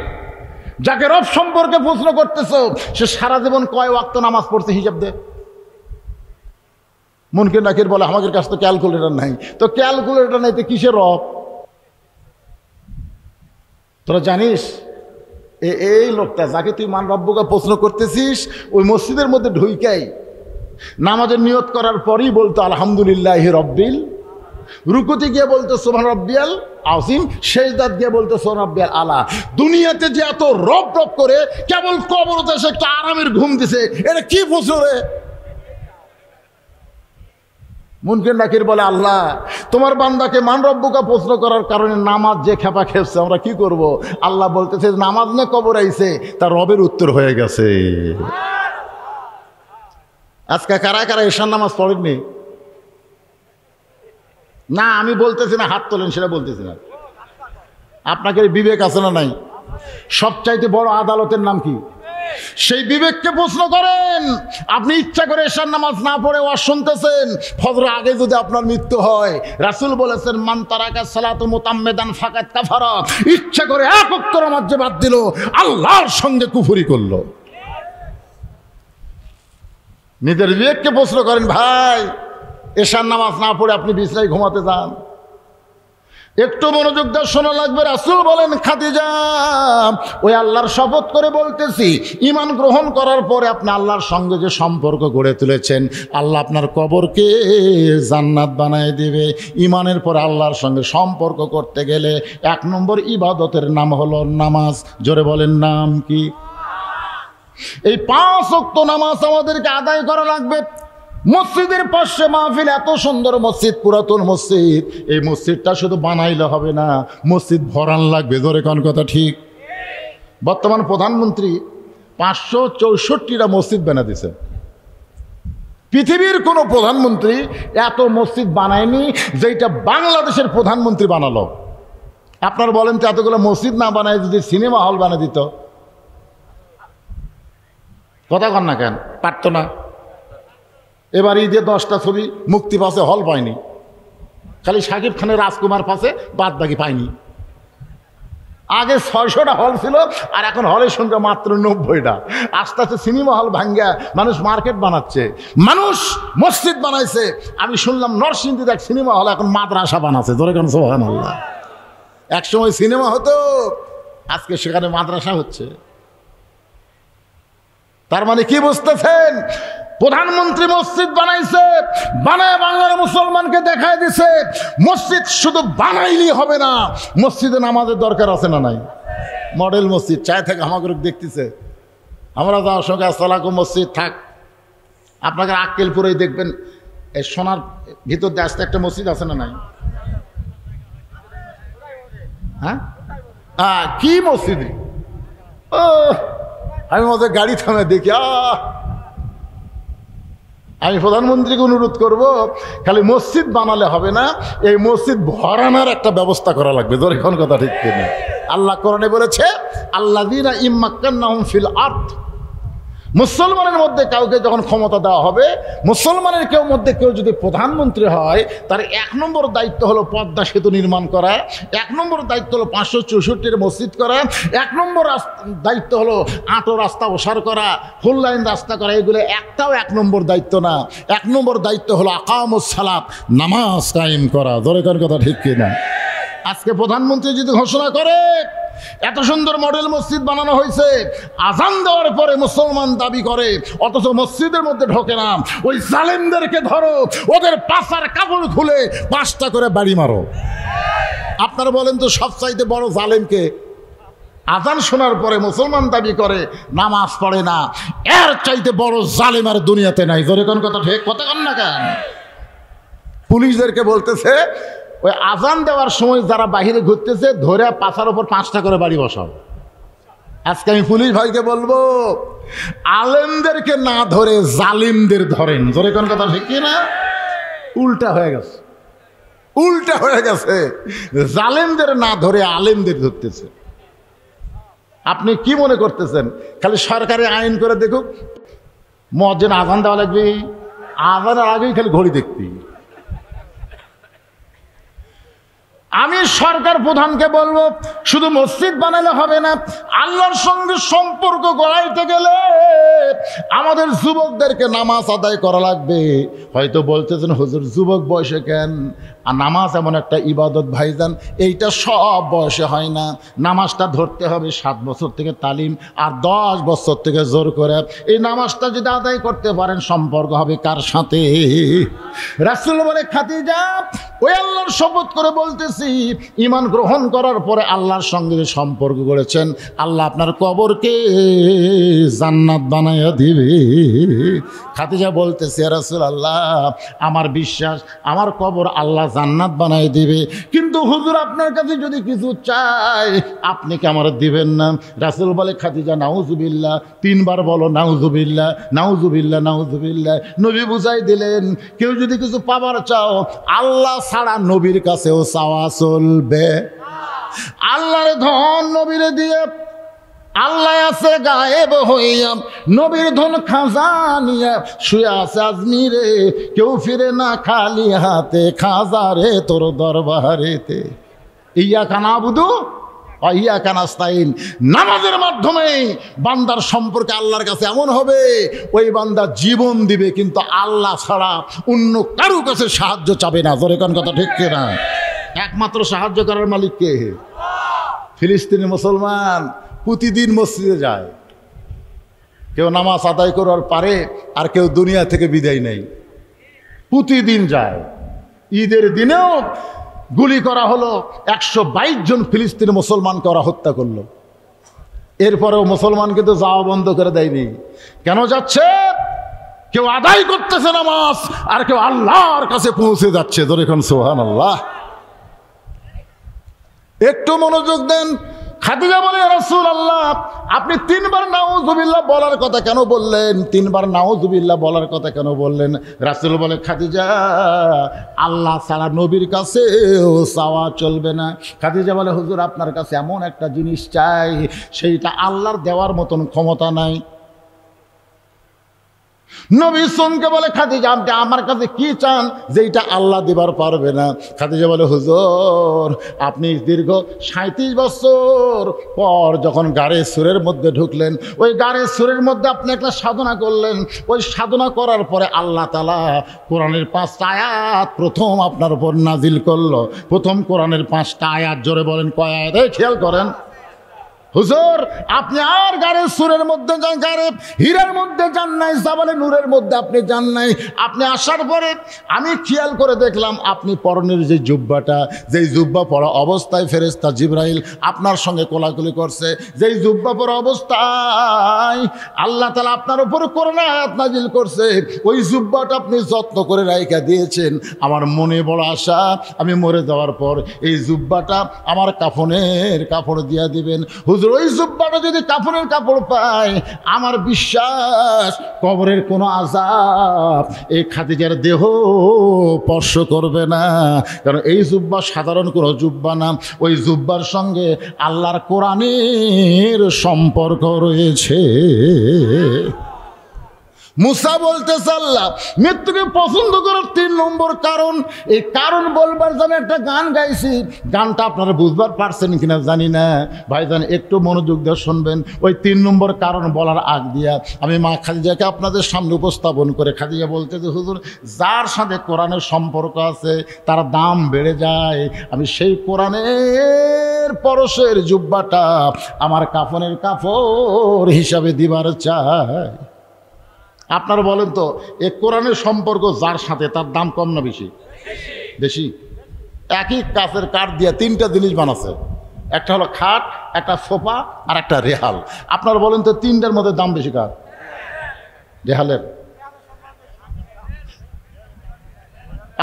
যাকে রব সম্পর্কে প্রশ্ন করতেছ সে সারা জীবন কয় ওয়াক্ত নামাজ পড়তে হিসাব দে। মুনকির নাকির বলে, আমাদের কাছে তো ক্যালকুলেটর নাই। তো ক্যালকুলেটর নাই তো কিসের রব? তোরা জানিস এই লোকটা যাকে তুই মান রব্বুকা প্রশ্ন করতেছিস, ওই মসজিদের মধ্যে ঢুইকাই নামাজের নিয়ত করার পরই বলতো আলহামদুলিল্লাহ রব্বিল, রুকুতে গিয়ে বলতো সুবহান রব্বিয়াল আযীম, সেজদাত গিয়ে বলতো সুবহান রব্বিয়াল আলা। দুনিয়াতে যে এত রব রব করে কেবল কবরতে এসে একটা আরামের ঘুম দিছে, এটা কি প্রশ্ন রে? মুনকির নাকির বলে, আল্লাহ তোমার বান্দাকে মান রব্বুকা প্রশ্ন করার কারণে নামাজ যে খেপা খেপছে, আমরা কি করব? আল্লাহ বলতেছে নামাজ না কবর আইছে, তার রবের উত্তর হয়ে গেছে। আজকে কারা কারা ঈশার নামাজ পড়েননি? না আমি বলতেছি না, হাত তোলেন, সেটা বলতেছি না। আপনাকে বিবেক আছে না নাই? সবচাইতে বড় আদালতের নাম কি? সেই বিবেককে প্রশ্ন করেন। আপনি ইচ্ছা করে এশার নামাজ না পড়ে ওয়াজ শুনতেছেন, ফজরের আগে যদি আপনার মৃত্যু হয়, রাসূল বলেছেন মান তারাকা সালাতু মুতাম্মিদান ফাকাত কাফারা, ইচ্ছা করে এক ওয়াক্ত নামাজ যে বাদ দিল আল্লাহর সঙ্গে কুফরি করলো। নিজের বিবেককে প্রশ্ন করেন। ভাই এশার নামাজ না পড়ে আপনি বিছানায় ঘুমাতে যান, একটু মনোযোগ দিয়ে শোনা লাগবে। রাসূল বলেন, খাদিজা ওই আল্লাহর শপথ করে বলতেছি, ঈমান গ্রহণ করার পরে আপনি আল্লাহর সঙ্গে যে সম্পর্ক গড়ে তুলেছেন, আল্লাহ আপনার কবরকে জান্নাত বানায় দিবে। ঈমানের পরে আল্লাহর সঙ্গে সম্পর্ক করতে গেলে 1 নম্বর ইবাদতের নাম হলো নামাজ। জোরে বলেন, নাম কি? এই 5 ওয়াক্ত নামাজ আমাদেরকে আদায় করা লাগবে। মসজিদের পাশে মাহফিল, এত সুন্দর মসজিদ, পুরাতন মসজিদ, এই মসজিদটা শুধু বানাইলে হবে না, মসজিদ ভরান লাগবে। জোরে কোন কথা ঠিক? বর্তমান প্রধানমন্ত্রী 564টা মসজিদ বানা দিয়েছে। পৃথিবীর কোনো প্রধানমন্ত্রী এত মসজিদ বানায়নি যেটা বাংলাদেশের প্রধানমন্ত্রী বানালো। আপনার বলেন তো, এতগুলো মসজিদ না বানায় যদি সিনেমা হল বানিয়ে দিত, কথা কন না কেন? পারত না। এবার ঈদে 10টা ছবি মুক্তি পাশে, হল পায়নি। খালি শাকিব খানের রাজকুমার পাশে, বাদ বাকি পায়নি। আগে 600টা হল ছিল, আর এখন হলের সংখ্যা মাত্র 90টা। আস্তে আস্তে সিনেমা হল ভাঙ্গা মানুষ মার্কেট বানাচ্ছে, মানুষ মসজিদ বানাইছে। আমি শুনলাম নরসিংদীতে এক সিনেমা হল এখন মাদ্রাসা বানাচ্ছে। ধরে কেন? সুবহানাল্লাহ। একসময় সিনেমা হতো, আজকে সেখানে মাদ্রাসা হচ্ছে। তার মানে কি বুঝতেছেন? প্রধানমন্ত্রী মসজিদ বানাইছে, বানায় বাংলার মুসলমানকে দেখায় দিছে মসজিদ শুধু বানাইলেই হবে না, মসজিদে নামাজের দরকার আছে না নাই? মডেল মসজিদ চায় থেকে আমাকে দেখতেছে। আমরা যাওয়ার সঙ্গে আসসালামু মসজিদ থাক, আপনাকে আক্কেলপুরেই দেখবেন এই সোনার ভিতর দিয়ে আসতে একটা মসজিদ আছে না নাই? হ্যাঁ হ্যাঁ, কি মসজিদ? ও আমি ওদের গাড়ি থামে দেখি, আমি প্রধানমন্ত্রীকে অনুরোধ করব, খালি মসজিদ বানালে হবে না, এই মসজিদ ভরানোর একটা ব্যবস্থা করা লাগবে। ধর এখন কথা ঠিক কিনা? আল্লাহ কোরআনে বলেছে আল্লাযীনা ইম্মাক্কান্নাহুম ফিল আরদ, মুসলমানের মধ্যে কাউকে যখন ক্ষমতা দেওয়া হবে, মুসলমানের মধ্যে কেউ যদি প্রধানমন্ত্রী হয়, তার ১ নম্বর দায়িত্ব হলো পদ্মা সেতু নির্মাণ করা, ১ নম্বর দায়িত্ব হলো ৫৬৪ মসজিদ করা, ১ নম্বর দায়িত্ব হলো আটো রাস্তা ওসার করা, ফুল লাইন রাস্তা করা। এগুলো একটাও ১ নম্বর দায়িত্ব না। ১ নম্বর দায়িত্ব হলো আকামুস সালাত, নামাজ কায়েম করা। ধরে কোন কথা ঠিক কিনা? আজকে প্রধানমন্ত্রী যদি ঘোষণা করে এত সুন্দর মডেল মসজিদ বানানো হয়েছে, আজান দেওয়ার পরে মুসলমান দাবি করে, অথচ মসজিদের মধ্যে ঢোকে না, ওই জালেমদেরকে ধরো, ওদের পাছার কাপড় খুলে ৫টা করে বাড়ি মারো। আপনারা বলেন তো সবচাইতে বড় জালেমকে? আজান শোনার পরে মুসলমান দাবি করে, নামাজ পড়ে না, এর চাইতে বড় জালেম আর দুনিয়াতে নাই। ধরে কোন কথা ঠিক? কথা কন না কেন? পুলিশদেরকে বলতেছে ওই আজান দেওয়ার সময় যারা বাহিরে ঘুরতেছে ধরে পাছার ওপর ৫টা করে বাড়ি বসাও। আজকে আমি পুলিশ ভাইকে বলবো, আলেমদেরকে না ধরে জালিমদের ধরেন। ধরে কোন কথা ঠিক না? উল্টা হয়ে গেছে, উল্টা হয়ে গেছে। জালেমদের না ধরে আলেমদের ধরতেছে। আপনি কি মনে করতেছেন খালি সরকারি আইন করে দেখুক, মুয়াজ্জিন আজান দেওয়া লাগবে, আজানের আগেই খালি ঘড়ি দেখবি। আমি সরকার প্রধানকে বলবো, শুধু মসজিদ বানালে হবে না, আল্লাহর সঙ্গে সম্পর্ক গড়াইতে গেলে আমাদের যুবকদেরকে নামাজ আদায় করা লাগবে। হয়তো বলতেছেন হুজুর যুবক বয়সে কেন? আর নামাজ এমন একটা ইবাদত ভাইজান, এইটা সব বয়সে হয় না। নামাজটা ধরতে হবে ৭ বছর থেকে তালিম, আর ১০ বছর থেকে জোর করে। এই নামাজটা যদি আদায় করতে পারেন, সম্পর্ক হবে কার সাথে? রাসূল বলে, খাদিজা ওই আল্লাহর শপথ করে বলতেছি, ঈমান গ্রহণ করার পরে আল্লাহর সঙ্গে সম্পর্ক করেছেন, আল্লাহ আপনার কবরকে জান্নাত বানাইয়া দিবে। খাদিজা বলতেছে, ইয়া রাসূলুল্লাহ, আমার বিশ্বাস আমার কবর আল্লাহ জান্নাত বানাই দিবে, কিন্তু হুজুর আপনার কাছে যদি কিছু চাই আপনি কি আমার দিবেন না? রাসূল বলে, খাদিজা নাউজুবিল্লাহ, ৩ বার বলো নাউজুবিল্লাহ, নাউজুবিল্লাহ, নাউজুবিল্লাহ। নবী বুঝাই দিলেন, কেউ যদি কিছু পাবার চাও, আল্লাহ ছাড়া নবীর কাছেও চাওয়া চলবে। আল্লাহর ধন নবীরে দিয়ে, আল্লাহ আছে গায়েব হইয়া, নবীর ধন খাজানিয়া শুয়ে আছে আজমিরে, কেউ ফিরে না খালি হাতে, খাজারে তোর দরবারেতে। ইয়াকা নাবুদু ওয়া ইয়াকা নাস্তাইন। নামাজের মাধ্যমে বান্দার সম্পর্কে আল্লাহর কাছে এমন হবে, ওই বান্দা জীবন দিবে, কিন্তু আল্লাহ ছাড়া অন্য কারো কাছে সাহায্য চাবে না। জোরে কোন কথা ঠিক কিনা? একমাত্র সাহায্য করার মালিক কে? ফিলিস্তিনি মুসলমান প্রতিদিন মসজিদে যায়, কেউ নামাজ আদায় করার পারে, আর কেউ দুনিয়া থেকে বিদায় নেই, প্রতিদিন যায়। ঈদের দিনেও গুলি করা হলো, ১২২ জন ফিলিস্তিনি মুসলমানকে ওরা হত্যা করলো। এরপরেও মুসলমান কিন্তু যাওয়া বন্ধ করে দেয়নি। কেন যাচ্ছে? কেউ আদায় করতেছে নামাজ, আর কেউ আল্লাহর কাছে পৌঁছে যাচ্ছে। ধরে এখন সুবহানাল্লাহ। একটু মনোযোগ দেন। খাদিজা বলে, রাসূলুল্লাহ, আপনি ৩ বার নাউজুবিল্লাহ বলার কথা কেন বললেন? ৩ বার নাউজুবিল্লাহ বলার কথা কেন বললেন? রাসূল বলে, খাদিজা আল্লাহ ছাড়া নবীর কাছেও চাওয়া চলবে না। খাদিজা বলে, হুজুর আপনার কাছে এমন একটা জিনিস চাই, সেইটা আল্লাহর দেওয়ার মতন ক্ষমতা নাই। নবী সঙ্গে বলে, খাদিজা আপনি আমার কাছে কি চান যেটা আল্লাহ দিবার পারবে না? খাদিজা বলে, হুজুর আপনি দীর্ঘ ৩৭ বছর পর যখন গাড়ে সুরের মধ্যে ঢুকলেন, ওই গাড়ে সুরের মধ্যে আপনি একটা সাধনা করলেন, ওই সাধনা করার পরে আল্লাহ তাআলা কোরআনের 5টা আয়াত প্রথম আপনার উপর নাজিল করলো। প্রথম কোরআনের 5টা আয়াত, জোরে বলেন কয় আয়াত? খেয়াল করেন, হুজুর আপনি আর গাড়ির সুরের মধ্যে যান, গাড়ি হীরার মধ্যে যান নাই, জাবালে নূরের মধ্যে আপনি যান নাই। আপনি আসার পরে আমি খেয়াল করে দেখলাম আপনি পরনের যে জুব্বাটা, যেই জুব্বা পরা অবস্থায় ফেরেশতা জিবরাইল আপনার সঙ্গে কোলাকুলি করছে, যেই জুব্বা পরা অবস্থায় আল্লাহ তাআলা আপনার উপর কোরআন আয়াত নাজিল করছে, ওই জুব্বাটা আপনি যত্ন করে রাইখা দিয়েছেন। আমার মনে বড় আশা আমি মরে যাওয়ার পর এই জুব্বাটা আমার কাফনের কাপড় দিয়া দিবেন। হুজুর ওই জুব্বাটা যদি কাফনের কাপড় পায়, আমার বিশ্বাস কবরের কোনো আযাব এই খাদিজার দেহ স্পর্শ করবে না। কারণ এই জুব্বা সাধারণ কোনো জুব্বা না, ওই জুব্বার সঙ্গে আল্লাহর কোরআনের সম্পর্ক রয়েছে। মুসা বলতেছে আল্লাহ মৃত্যুকে পছন্দ করার 3 নম্বর কারণ। এই কারণ বলবার জন্য একটা গান গাইছি, গানটা আপনারা বুঝবার পারছেন কিনা জানি না। ভাইজান একটু মনোযোগ দিয়ে শুনবেন। ওই 3 নম্বর কারণ বলার আগ দিয়া আমি মা খাদিজাকে আপনাদের সামনে উপস্থাপন করে খাদিজা বলতে যে হুজুর যার সাথে কোরআনের সম্পর্ক আছে তার দাম বেড়ে যায়। আমি সেই কোরআনের পরশের জুব্বাটা আমার কাফনের কাপড় হিসাবে দিবার চাই। আপনারা বলেন তো এই কোরআনের সম্পর্ক যার সাথে তার দাম কম না বেশি? বেশি। একই কাঠের কাঠ দিয়ে 3টা জিনিস বানাচ্ছে, একটা হলো খাট, একটা সোফা আর একটা রেহাল। আপনারা বলেন তো 3টার মধ্যে দাম বেশি কার? রেহালের।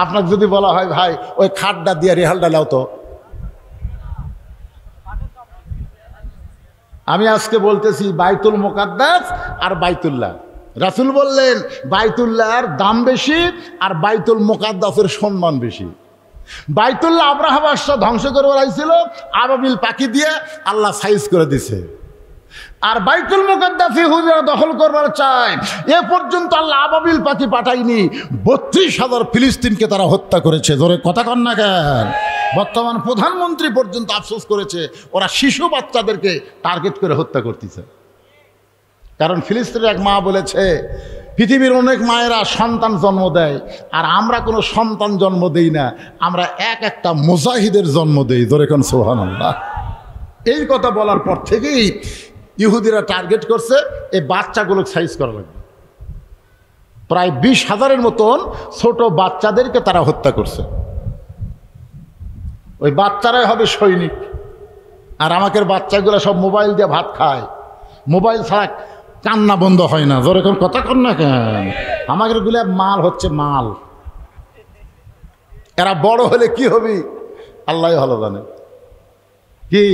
আপনাকে যদি বলা হয় ভাই ওই খাটটা দিয়ে রেহালটা লাও তো, আমি আজকে বলতেছি বাইতুল মুকাদ্দাস আর বাইতুল্লাহ। রাসূল বললেন বাইতুল্লাহর দাম বেশি আর বাইতুল মুকাদ্দাসের সম্মান বেশি। বাইতুল্লাহ আব্রাহা বাদশা ধ্বংস করবার আইছিল, আবাবিল পাখি দিয়ে আল্লাহ সাইজ করে দিছে। আর বাইতুল মুকাদ্দাস ইহুদিরা দখল করবার চায়, এ পর্যন্ত আল্লাহ আবাবিল পাখি পাঠায়নি, 32,000 ফিলিস্তিনকে তারা হত্যা করেছে। জোরে কথা কন না কেন? বর্তমান প্রধানমন্ত্রী পর্যন্ত আফসোস করেছে ওরা শিশু বাচ্চাদেরকে টার্গেট করে হত্যা করতেছে। কারণ ফিলিস্তিনের এক মা বলেছে পৃথিবীর অনেক মায়েরা সন্তান জন্ম দেয় আর আমরা কোনো সন্তান জন্ম দেই না, আমরা একটা মুজাহিদের জন্ম দেই। জোরে কোন সুবহানাল্লাহ। এই কথা বলার পর থেকেই ইহুদিরা টার্গেট করছে এই বাচ্চাগুলোকে সাইজ করা লাগবে। প্রায় 20,000-এর মতন ছোট বাচ্চাদেরকে তারা হত্যা করছে। ওই বাচ্চারাই হবে সৈনিক। আর আমাদের বাচ্চাগুলো সব মোবাইল দিয়ে ভাত খায়, মোবাইল ছাড়া কান্না বন্ধ হয় না। যেরকম কথা কন না কেন? আমাদের গুলা মাল হচ্ছে মাল। এরা বড় হলে কি হবে আল্লাহ ভালো জানে। কি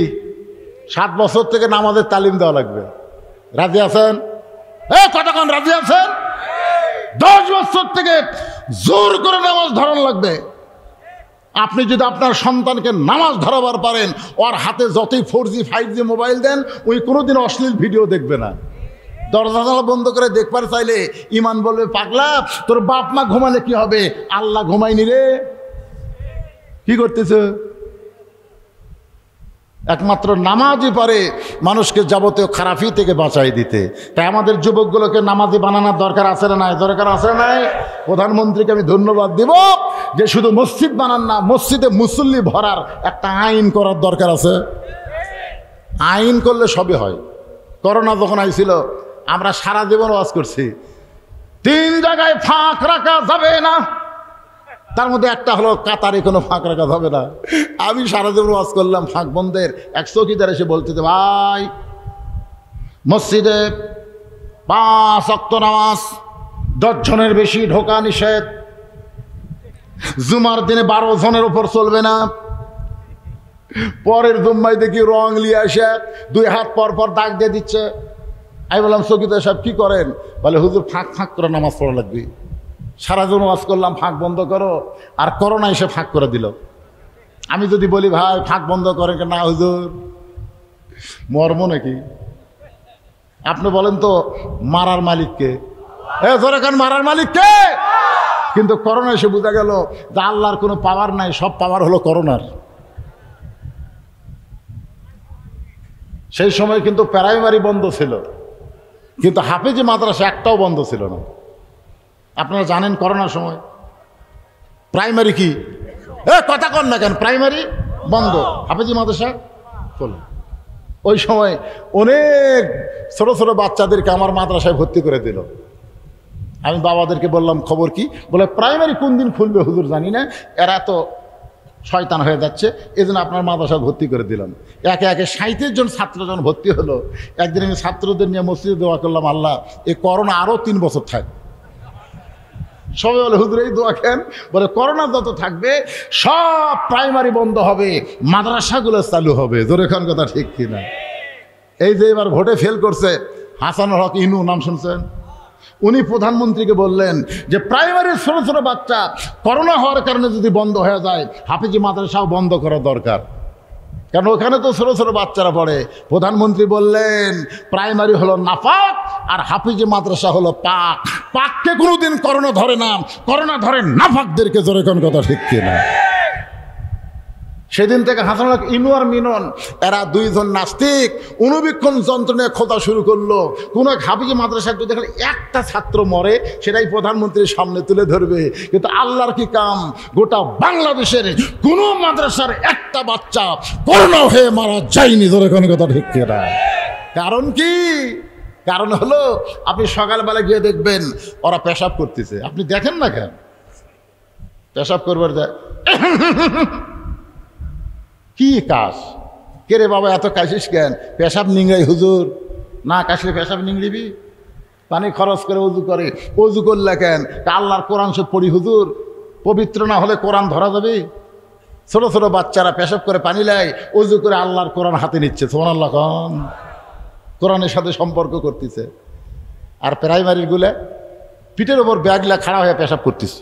7 বছর থেকে নামাজের তালিম দেওয়া লাগবে। রাজি আছেন? কথা কন, রাজি আছেন? 10 বছর থেকে জোর করে নামাজ ধরান লাগবে। আপনি যদি আপনার সন্তানকে নামাজ ধরাবার পারেন, ওর হাতে যতই 4G 5G মোবাইল দেন, ওই কোনোদিন অশ্লীল ভিডিও দেখবে না। দরজা বন্ধ করে দেখবার চাইলে ইমান বলবে পাগলা তোর বাপ মা ঘুমালে কি হবে, আল্লাহ ঘুমায়নি রে। কি করতেছে? একমাত্র নামাজই পারে মানুষকে যাবতীয় খারাপি থেকে বাঁচাই দিতে। তাই আমাদের যুবকগুলোকে নামাজি বানানোর দরকার আছে না নাই? দরকার আছে না নাই? প্রধানমন্ত্রীকে আমি ধন্যবাদ দিব যে শুধু মসজিদ বানান না, মসজিদে মুসল্লি ভরার একটা আইন করার দরকার আছে। আইন করলে সবই হয়। করোনা যখন আইছিল আমরা সারা জীবন ওয়াজ করছি 3 জায়গায় ফাঁক রাখা যাবে না, তার মধ্যে একটা হলো কাতারে কোনো ফাঁক রাখা যাবে না। আমি সারা জীবন ওয়াজ করলাম ফাঁক বন্ধের। এক চৌকিদার এসে বলতে ভাই মসজিদে 5 ওয়াক্ত নামাজ 10 জনের বেশি ঢোকা নিষেধ, জুমার দিনে 12 জনের উপর চলবে না। পরের জুম্মায় দেখি রং লিয়ে আসে 2 হাত পর পর দাগ দিয়ে দিচ্ছে। আমি বললাম চৌকিদার সাহেব কি করেন? বলে হুজুর ফাঁক ফাঁক করে নামাজ পড়া লাগবে। সারা জীবন ওয়াজ করলাম ফাঁক বন্ধ করো, আর করোনা এসে ফাঁক করে দিল। আমি যদি বলি ভাই ফাঁক বন্ধ করেন, না হুজুর মর্ম নাকি? আপনি বলেন তো মারার মালিককে? ধরে কান মারার মালিককে? কিন্তু করোনা এসে বোঝা গেল যে আল্লাহর কোনো পাওয়ার নাই, সব পাওয়ার হলো করোনার। সেই সময় কিন্তু প্রাইমারি বন্ধ ছিল, কিন্তু হাফেজি মাদ্রাসা একটাও বন্ধ ছিল না। আপনারা জানেন করোনার সময় প্রাইমারি কি কথা কন না কেন, প্রাইমারি বন্ধ, হাফেজি মাদ্রাসা চলে। ওই সময় অনেক ছোট ছোট বাচ্চাদেরকে আমার মাদ্রাসায় ভর্তি করে দিল। আমি বাবাদেরকে বললাম খবর কি, বলে প্রাইমারি কোন দিন খুলবে হুজুর জানি না, এরা তো শয়তান হয়ে যাচ্ছে, এই জন্য আপনার মাদ্রাসায় ভর্তি করে দিলাম। একে একে 37 জন ছাত্র যখন ভর্তি হলো, একদিন আমি ছাত্রদের নিয়ে মসজিদে দোয়া করলাম, আল্লাহ এই করোনা আরও 3 বছর থাক। সবাই বলে হুজুর এই দোয়া কেন, বলে করোনা যত থাকবে সব প্রাইমারি বন্ধ হবে, মাদ্রাসাগুলো চালু হবে। জোরে খান কথা ঠিক কিনা? এই যে এবার ভোটে ফেল করছে হাসানুল হক ইনু, নাম শুনছেন? উনি প্রধানমন্ত্রীকে বললেন যে প্রাইমারির ছোট ছোট বাচ্চা করোনা হওয়ার কারণে যদি বন্ধ হয়ে যায়, হাফিজি মাদ্রাসাও বন্ধ করা দরকার, কারণ ওখানে তো ছোট ছোট বাচ্চারা পড়ে। প্রধানমন্ত্রী বললেন প্রাইমারি হলো নাপাক আর হাফিজি মাদ্রাসা হলো পাক। পাককে কোনোদিন করোনা ধরে না, করোনা ধরে নাপাকদেরকে। জোরে কোন কথা ঠিক কিনা? সেদিন থেকে হাসানুল হক ইনু আর মিনন এরা দুইজন নাস্তিক অনুবীক্ষণ যন্ত্র নিয়ে খোঁজা শুরু করলো। কোনো এক হাফিজি মাদ্রাসায় যদি দেখলে একটা ছাত্র মরে, সেটাই প্রধানমন্ত্রীর সামনে তুলে ধরবে। কিন্তু আল্লাহর কি কাম, গোটা বাংলাদেশের কোনো মাদ্রাসার একটা বাচ্চা করোনা হয়ে মারা যায়নি। ধরে কোনো কথা ঠিক কিনা? কারণ কি? কারণ হলো আপনি সকালবেলা গিয়ে দেখবেন ওরা পেশাব করতেছে, আপনি দেখেন না কেন? পেশাব করবার যায় কি কাজ? কে রে বাবা এত কাশিস কেন? পেশাব নিংড়াই হুজুর। না কাশলে পেশাব নিংড়িবি? পানি খরচ করে উজু করে, উজু করলে কেন? আল্লাহর কোরআন সব পড়ি হুজুর, পবিত্র না হলে কোরআন ধরা যাবে? ছোট ছোট বাচ্চারা পেশাব করে পানি লাই, উজু করে আল্লাহর কোরআন হাতে নিচ্ছে, সুবহানাল্লাহ কন, কোরআনের সাথে সম্পর্ক করতেছে। আর প্রাইমারির গুলা পিঠের ওপর ব্যাগলা খাড়া হয়ে পেশাব করতেছে।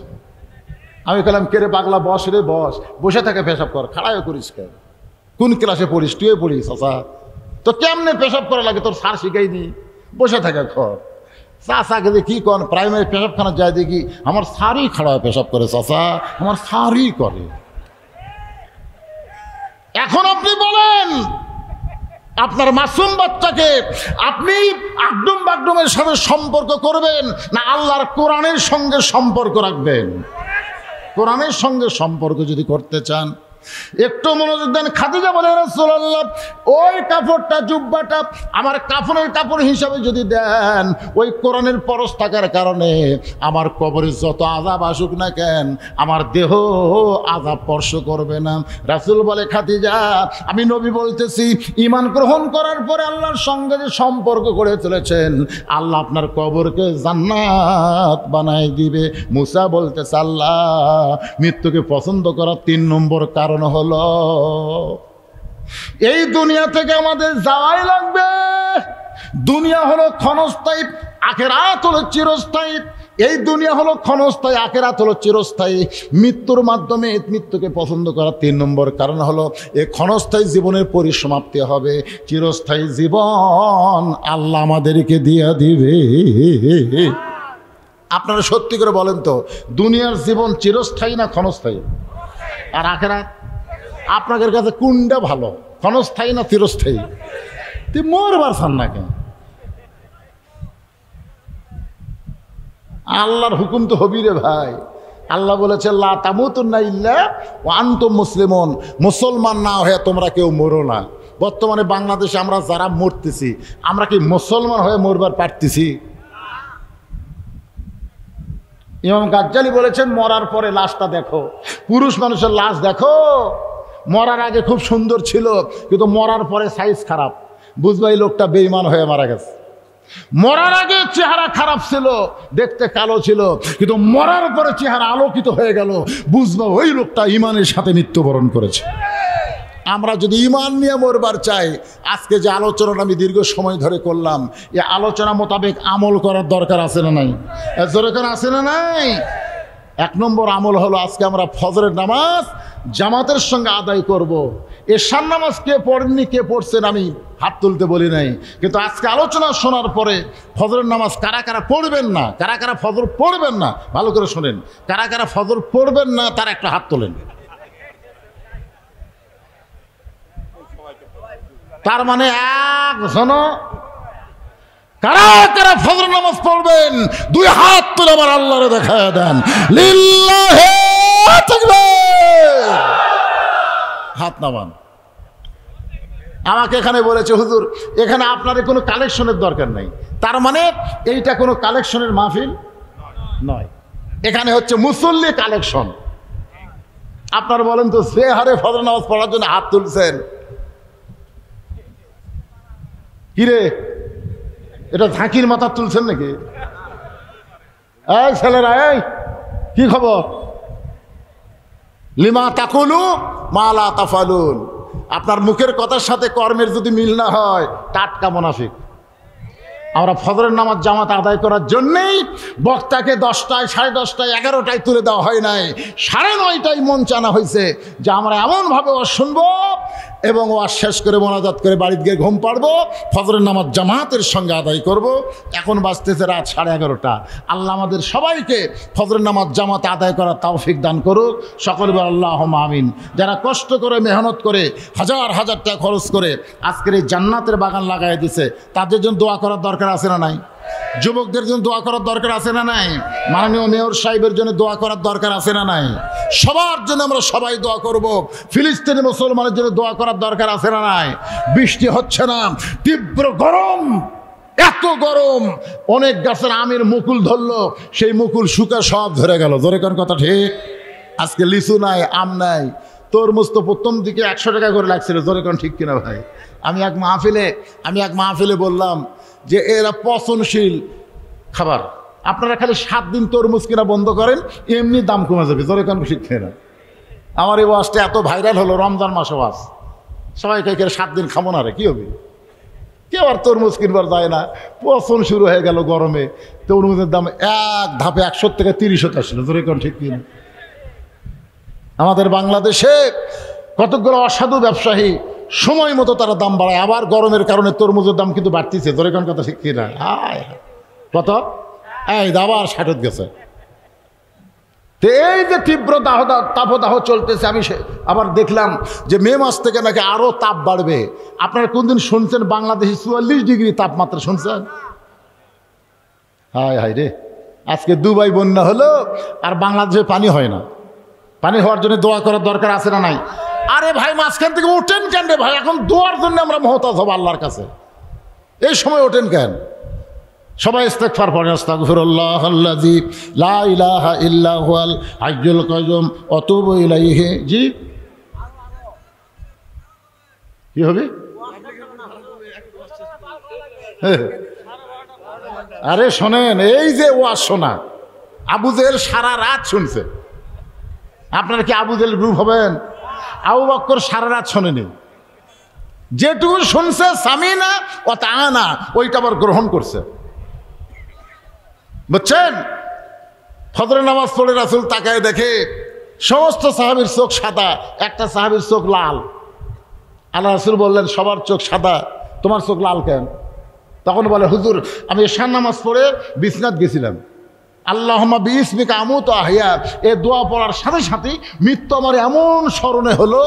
আমি বললাম কে রে পাগলা, বস রে বস, বসে থাকে পেশাব কর, খাড়াও করিস কেন? কোন ক্লাসে পড়িস? তুইও পড়িস? চাচা তো কেমনে পেশাব করা লাগে তোর স্যার শিখাইনি? বসে থাকে খর। চাচাকে যে কি কন, প্রাইমারি পেশাবখানা যায় দেখি আমার স্যারই খাড়া পেশাব করে, চাচা আমার স্যারই করে। এখন আপনি বলেন আপনার মাসুম বাচ্চাকে আপনি আগডুম বাগডুমের সাথে সম্পর্ক করবেন না আল্লাহর কোরআনের সঙ্গে সম্পর্ক রাখবেন? কোরআনের সঙ্গে সম্পর্ক যদি করতে চান একটু মনোযোগ দেন। খাদিজা বলে রাসূলুল্লাহ ওই কাপড়টা, জুব্বাটা আমার কাফনের কাপড় হিসাবে যদি দেন, ওই কোরআনের পরশ থাকার কারণে আমার কবরে যত আযাব আসুক না কেন আমার দেহ আযাব স্পর্শ করবে না। রাসূল বলে খাদিজা আমি নবী বলতেছি, ঈমান গ্রহণ করার পরে আল্লাহর সঙ্গে যে সম্পর্ক করে চলেছেন, আল্লাহ আপনার কবরকে জান্নাত বানাই দিবে। মুসা বলতেছে আল্লাহ মৃত্যুকে পছন্দ করার 3 নম্বর কারণ হলো এই দুনিয়া থেকে আমাদের যাওয়াই লাগবে। দুনিয়া হলো ক্ষণস্থায়ী, আখিরাত হলো চিরস্থায়ী। এই দুনিয়া হলো ক্ষণস্থায়ী, আখিরাত হলো চিরস্থায়ী। মৃত্যুর মাধ্যমে মৃত্যুকে পছন্দ করার 3 নম্বর কারণ হলো এই ক্ষণস্থায়ী জীবনের পরিসমাপ্তি হবে, চিরস্থায়ী জীবন আল্লাহ আমাদেরকে দিয়ে দিবে। আপনারা সত্যি করে বলেন তো, দুনিয়ার জীবন চিরস্থায়ী না ক্ষণস্থায়ী? আর আখিরাত আপনাদের কাছে কোনটা ভালো, ক্ষণস্থায়ী না চিরস্থায়ী? তুই মরবার চান না কেন? আল্লাহর হুকুম তো হবি রে ভাই। আল্লাহ বলেছে লা তামুতুন্না ইল্লা ওয়া আনতুম মুসলিমুন, মুসলমান না হয়ে তোমরা কেউ মরো না। বর্তমানে বাংলাদেশে আমরা যারা মরতেছি, আমরা কি মুসলমান হয়ে মরবার পারতেছি? ইমাম গাজ্জালি বলেছেন মরার পরে লাশটা দেখো, পুরুষ মানুষের লাশ দেখো, মরার আগে খুব সুন্দর ছিল কিন্তু মরার পরে সাইজ খারাপ, বুঝবা এই লোকটা বেঈমান হয়ে মারা গেছে। মরার আগে চেহারা খারাপ ছিল, দেখতে কালো ছিল, কিন্তু মরার পরে চেহারা আলোকিত হয়ে গেল, বুঝবা ওই লোকটা ঈমানের সাথে মৃত্যুবরণ করেছে। আমরা যদি ঈমান নিয়ে মরবার চাই, আজকে যে আলোচনাটা আমি দীর্ঘ সময় ধরে করলাম, এই আলোচনা মোতাবেক আমল করার দরকার আছে না নাই? দরকার আছে না নাই? 1 নম্বর আমল হলো আজকে আমরা ফজরের নামাজ জামাতের সঙ্গে আদায় করব। এশার নামাজ কে পড়েননি, কে পড়ছেন আমি হাত তুলতে বলি নাই, কিন্তু আজকে আলোচনা শোনার পরে ফজরের নামাজ কারা কারা পড়বেন না, কারা কারা ফজর পড়বেন না, ভালো করে শোনেন, কারা কারা ফজর পড়বেন না তারা একটা হাত তোলেন। তার মানে একজনও কারা কারা ফজর নামাজ পড়বেন 2 হাত তুলে আমার আল্লাহরে দেখায় দেন। লিল্লাহি তাকবীর, হাত নামান। আমাকে এখানে বলেছে হুজুর এখানে আপনার কোনো কালেকশনের দরকার নাই, তার মানে এইটা কোনো কালেকশনের মাহফিল নয়, এখানে হচ্ছে মুসল্লি কালেকশন। আপনারা বলেন তো যে হারে ফজর নামাজ পড়ার জন্য হাত তুলছেন, কিরে এটা ঝাঁকির মাথা তুলছেন নাকি? এই ছেলেরা, এই কি খবর? লিমা তাকুলু মা লা তাফালুন। আপনার মুখের কথার সাথে কর্মের যদি মিল না হয় টাটকা মুনাফিক। আমরা ফজরের নামাজ জামাত আদায় করার জন্যেই বক্তাকে 10টায়, 10:30টায়, 11টায় তুলে দেওয়া হয় নাই, 9:30টায় মঞ্চ আনা হয়েছে যে আমরা এমনভাবে ওয়াজ শুনবো এবং ওয়াজ শেষ করে মোনাজাত করে বাড়িতে গিয়ে ঘুম পাড়বো, ফজরের নামাজ জামাতের সঙ্গে আদায় করব। এখন বাজতেছে রাত 11:30। আল্লাহ আমাদের সবাইকে ফজরের নামাজ জামাতে আদায় করার তৌফিক দান করুক। সকলে বলে আল্লাহুম্মা আমিন। যারা কষ্ট করে মেহনত করে হাজার হাজার টাকা খরচ করে আজকের এই জান্নাতের বাগান লাগাই দিছে, তাদের জন্য দোয়া করার দরকার আছে না নাই? যুবকদের জন্য দোয়া করার দরকার আছে না নাই? মাননীয় মেয়র সাহেবের জন্য দোয়া করার দরকার আছে না নাই? সবার জন্য আমরা সবাই দোয়া করব। ফিলিস্তিনি মুসলমানের জন্য দোয়া করার দরকার আছে না নাই? বৃষ্টি হচ্ছে না, তীব্র গরম, এত গরম, অনেক গাছের আমের মুকুল ধরলো, সেই মুকুল শুকা সব ধরে গেল। ধরে কোন কথা ঠিক? আজকে লিচু নাই, আম নাই, তরমুজ তো প্রথম দিকে 100 টাকা করে লাগছিল। ধরে কোন ঠিক কিনা ভাই? আমি এক মাহফিলে বললাম যে এরা পচনশীল খাবার, আপনারা খালি 7 দিন তরমুজ কিনা বন্ধ করেন, এমনি দাম কমে যাবে। ধরে কোন শিখে না। আমার এই ওয়াজটা এত ভাইরাল হলো, রমজান মাসে ওয়াজ, সবাই কে 7 দিন খাবো না রে, কি হবে? কেউ আর তরমুজ কিনবার যায় না, পচন শুরু হয়ে গেল গরমে। তরমুজের দাম এক ধাপে 100 থেকে 30 হতে আসলো। ধরে কোন ঠিক কিনা? আমাদের বাংলাদেশে কতগুলো অসাধু ব্যবসায়ী সময় মতো তারা দাম বাড়ায়, আবার গরমের কারণে তরমুজের দাম কিন্তু বাড়তিছে। ধরে কোন কথা ঠিক কিনা? কত এই আবার 60 গেছে। তো এই যে তীব্র তাপদাহ চলতেছে, আমি আবার দেখলাম যে মে মাস থেকে নাকি আরো তাপ বাড়বে। আপনারা কোনদিন শুনছেন বাংলাদেশে 44 ডিগ্রি তাপমাত্রা শুনছেন? হায় হায় রে, আজকে দুবাই বন্যা হলো আর বাংলাদেশে পানি হয় না। পানি হওয়ার জন্য দোয়া করার দরকার আছে না নাই? আরে ভাই মাঝখান থেকে ওঠেন কেন রে ভাই? এখন দোয়ার জন্য আমরা মুহতাজ হব আল্লাহর কাছে, এই সময় ওঠেন কেন? সবাই ইস্তেগফার পড়েন। আস্তাগফিরুল্লাহাল্লাযী লা ইলাহা ইল্লা হুয়াল হাইয়ুল কাইয়ুম ওয়া তুবু ইলাইহি। জি কি হবে? আরে শোনেন, এই যে ওয়াজ শোনা, আবু জেহেল সারা রাত শুনছে। আপনারা কি আবু জেহেল গ্রুপ হবেন? আবু বকর সারা রাত শোনেনি, যেটুকু শুনছে সামিনা ও তাআনা ওইটা আবার গ্রহণ করছে। বুঝছেন? ফজরের নামাজ পড়ে রাসূল তাকায় দেখে সমস্ত সাহাবীর চোখ সাদা, একটা সাহাবীর চোখ লাল। আল্লাহ রাসূল বললেন, সবার চোখ সাদা, তোমার চোখ লাল কেন? তখন বলে, হুজুর আমি এশার নামাজ পড়ে বিছনাত গেছিলাম, আল্লাহুম্মা বিইসমিকা আমুতু আহইয়া, এ দোয়া পড়ার সাথে সাথে মৃত্যু আমার এমন স্মরণে হলো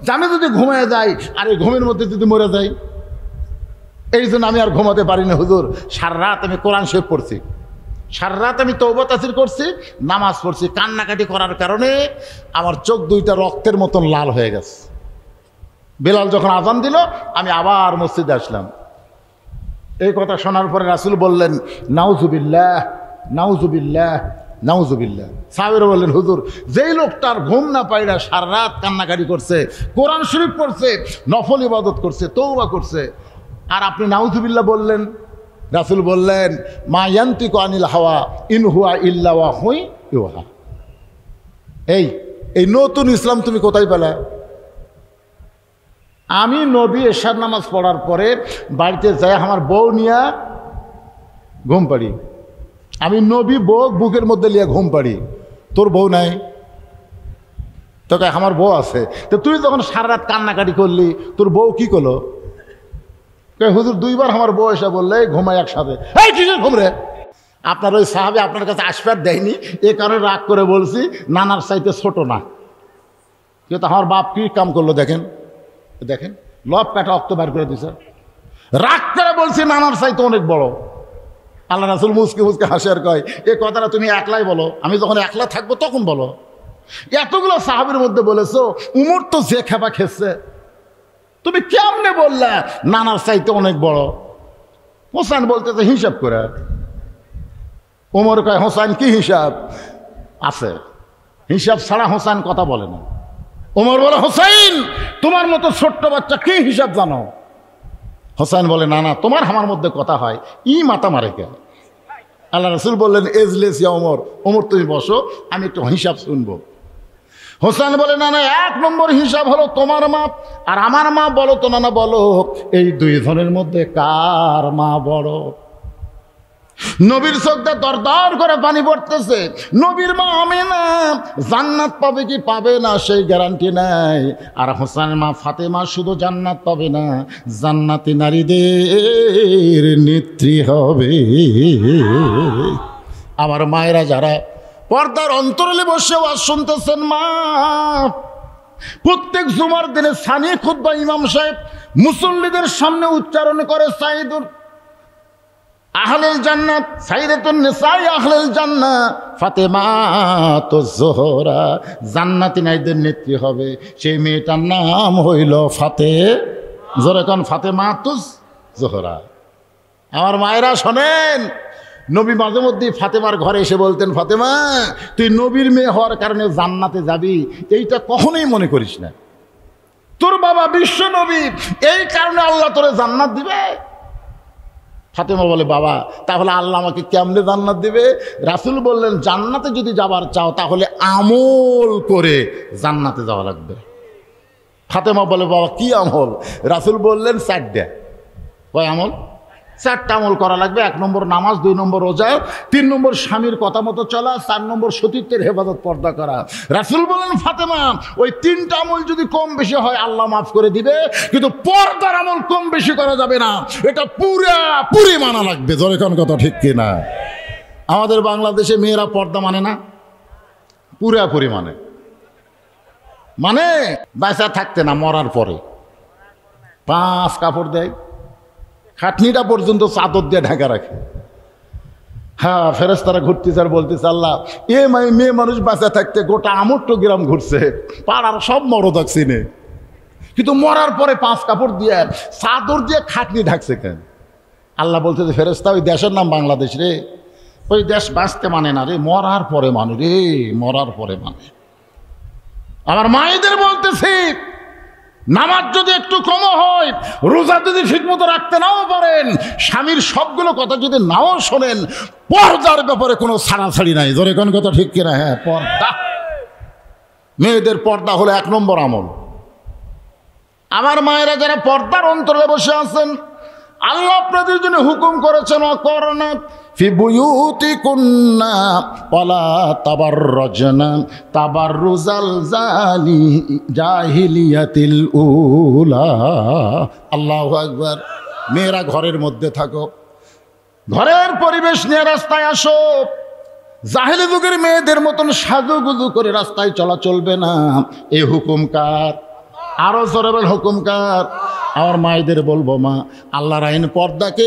যে আমি যদি ঘুমিয়ে যাই আর এই ঘুমের মধ্যে যদি মরে যাই, এই জন্য আমি আর ঘুমাতে পারি না হুজুর। সারা রাত আমি কোরআন শরীফ পড়ছি, সারা রাত আমি তওবা তাসবিহ করছি, নামাজ পড়ছি, কান্নাকাটি করার কারণে আমার চোখ দুইটা রক্তের মতন লাল হয়ে গেছে। বেলাল যখন আজান দিল আমি আবার মসজিদে আসলাম। এই কথা শোনার পরে রাসূল বললেন, নাউজুবিল্লাহ নাউজুবিল্লাহ নাউজুবিল্লাহ। সাহাবীরা বললেন, হুজুর যেই লোকটার ঘুম না পাইরা সারা রাত কান্নাকাটি করছে, কোরআন শরীফ পড়ছে, নফল ইবাদত করছে, তওবা করছে, আর আপনি নাউজুবিল্লাহ বললেন? রাসূল বললেন, মা ইয়ান্তিকু আনিল হাওয়া ইন হুয়া ইল্লা ওয়াহয়ুন ইউহা। এই নতুন ইসলাম তুমি কোথায় পেলে? আমি নবী এশার নামাজ পড়ার পরে বাড়িতে যাই আমার বউ নিয়ে ঘুম পাড়ি। আমি নবী বউ বুকের মধ্যে নিয়ে ঘুম পাড়ি। তোর বউ নাই? তোকে আমার বউ আছে। তো তুই যখন সারা রাত কান্নাকাটি করলি, তোর বউ কি করলো? হুজুর 2 বার আমার বউ এসে বললে ঘুমাই একসাথে। এই কিসের ঘুম রে? আপনার ওই সাহাবী আপনার কাছে আসবার দেয়নি, এ কারণে রাগ করে বলছি নানার চাইতে ছোট না। কিন্তু আমার বাপ কি কাম করলো দেখেন, দেখেন লব কাটা অক্ত বার করে দিছে। রাগ করে বলছি নানার চাইতে অনেক বড়। আল্লাহ রাসূল মুসকে মুসকে হাসে আর কয়, এ কথাটা তুমি একলাই বলো, আমি যখন একলা থাকবো তখন বলো। এতগুলো সাহাবীর মধ্যে বলেছো, উমর তো যে খেপা খেচ্ছে, তুমি কেমনে বললা নানার চাইতে অনেক বড়? হোসেন বলতেছে হিসাব করে। ওমর কয় হোসেন কি হিসাব আছে? হিসাব ছাড়া হোসেন কথা বলে না। ওমর বলে হোসেন তোমার মতো ছোট্ট বাচ্চা কি হিসাব জানো? হোসেন বলে না না, তোমার আমার মধ্যে কথা হয়, ই মাথা মারে কে? আল্লাহ রাসূল বললেন এজলেস ইয়া ওমর, ওমর তুমি বসো, আমি একটু হিসাব শুনবো। হোসেন বলে না না, 1 নম্বর হিসাব হলো তোমার মা আর আমার মা। বলো তো নানা, বলো এই দুই জনের মধ্যে কার মা বড়? নবীর চোখে দরদর করে পানি পড়তেছে। নবীর মা আমিনা জান্নাত পাবে কি পাবে না সেই গ্যারান্টি নাই। আর হোসেনের মা ফাতেমা শুধু জান্নাত পাবে না, জান্নাতি নারীদের নেত্রী হবে। আমার মায়েরা যারা পর্দার অন্তরালে বসে ওয়াজ শুনতেছেন, মা প্রত্যেক জুমার দিনে সানি খুতবা ইমাম সাহেব মুসল্লিদের সামনে উচ্চারণ করে সাইদুল আহলেল জান্নাত, সাইয়্যিদাতুন নিসাই আহলেল জান্নাত ফাতেমাতুজ জোহরা, জান্নাতি নারীদের নেত্রী হবে। সেই মেয়েটার নাম হইল জোরে কোন ফাতেমাতুজ জোহরা। আমার মায়েরা শোনেন, নবী মাঝে মধ্যেই ফাতেমার ঘরে এসে বলতেন, ফাতেমা তুই নবীর মেয়ে হওয়ার কারণে জান্নাতে যাবি, এইটা কখনোই মনে করিস না। তোর বাবা বিশ্ব নবী, এই কারণে আল্লাহ তোরে জান্নাত দিবে। ফাতেমা বলে বাবা তাহলে আল্লাহ আমাকে কেমনে জান্নাত দিবে? রাসূল বললেন জান্নাতে যদি যাবার চাও তাহলে আমল করে জান্নাতে যাওয়া লাগবে। ফাতেমা বলে বাবা কি আমল? রাসূল বললেন 4টা। কয় আমল? 4টা আমল করা লাগবে। 1 নম্বর নামাজ, 2 নম্বর রোজা, 3 নম্বর স্বামীর কথা মতো চলা, 4 নম্বর সতীত্বের হেফাজত পর্দা করা। রাসূল বলেন ফাতেমা ওই 3টা আমল যদি কম বেশি হয় আল্লাহ মাফ করে দিবে, কিন্তু পর্দার আমল কম বেশি করা যাবে না, এটা পুরি মানা লাগবে। জোরে কোন কথা ঠিক কিনা? আমাদের বাংলাদেশে মেয়েরা পর্দা মানে না, পুরি মানে বাঁচা থাকতে না, মরার পরে 5 কাপড় দেয়, খাটনিটা পর্যন্ত চাদর দিয়ে ঢাকা রাখে। হ্যাঁ, ফেরেশতারা ঘুরতেছে আর বলতেছে আল্লাহ মেয়ে মানুষ বাঁচা থাকতে গোটা আমট্টো গ্রাম ঘুরছে, পাড়ার সব মরদক চিনে, কিন্তু মরার পরে 5 কাপড় দিয়ে চাদর দিয়ে খাটনি ঢাকছে কেন? আল্লাহ বলতেছে ফেরেশতা ওই দেশের নাম বাংলাদেশ রে, ওই দেশ বাঁচতে মানে না রে, মরার পরে মানে রে, মরার পরে মানে। আমার মায়েদের বলতেছি নামাজ যদি একটু কম হয়, রোজা যদি ঠিক মতো রাখতে নাও পারেন, স্বামীর সবগুলো কথা যদি নাও শোনেন, পর্দার ব্যাপারে কোনো ছাড়াছাড়ি নাই। জোরে কোন কথা ঠিক কিনা? হ্যাঁ, পর্দা। মেয়েদের পর্দা হলো 1 নম্বর আমল। আমার মায়েরা যারা পর্দার অন্তরে বসে আছেন, আল্লাহ আপনাদের জন্য হুকুম করেছেন অকরনা ফি বুয়ুতিকুন্না ওয়ালা তাবাররাজনা তাবাররুজাল জাহিলিয়াতিল উলা। আল্লাহু আকবার। মেয়েরা ঘরের মধ্যে থাকো, ঘরের পরিবেশ নিয়ে রাস্তায় আসো। জাহেলি যুগের মেয়েদের মতন সাজুগুজু করে রাস্তায় চলা চলবে না। এই হুকুম কার? আরো জোরে বল হুকুম কার? আমার মায়েদের বলবো মা, আল্লাহর আইন পর্দাকে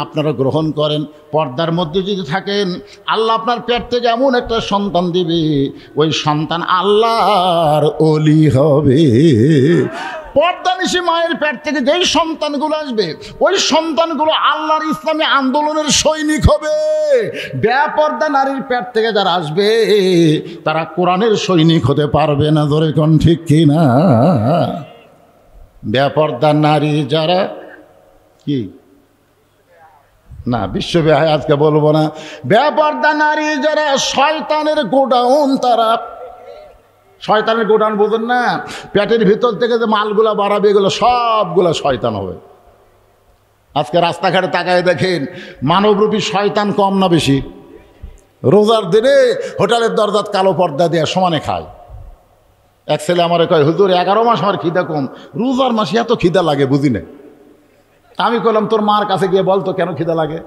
আপনারা গ্রহণ করেন। পর্দার মধ্যে যদি থাকেন, আল্লাহ আপনার পেট থেকে এমন একটা সন্তান দিবে, ওই সন্তান আল্লাহর ওলি হবে। পর্দানিশী মায়ের পেট থেকে যেই সন্তানগুলো আসবে, ওই সন্তানগুলো আল্লাহর ইসলামী আন্দোলনের সৈনিক হবে। বেপর্দা নারীর পেট থেকে যারা আসবে তারা কোরআনের সৈনিক হতে পারবে না। ধরে কোন ঠিক কিনা? বেপর্দা নারী যারা কি না, বিশ্বব্যাপী আজকে বলবো না, বেপর্দা নারী যারা শয়তানের গোডাউন, তারা শয়তানের গোডাউন বোঝেন না? পেটের ভিতর থেকে যে মালগুলা বাড়াবে এগুলো সবগুলো শয়তান হবে। আজকে রাস্তাঘাটে তাকায় দেখেন মানবরূপী শয়তান কম না বেশি? রোজার দিনে হোটেলের দরজাত কালো পর্দা দিয়ে সমানে খায়। এক ছেলে আমার কয় হুজুর 11 মাস আমার খিদা কম, রোজার মাসে এত খিদা লাগে বুঝি না। আমি বললাম তোর মার কাছে গিয়ে বল তো কেন খিদা লাগে।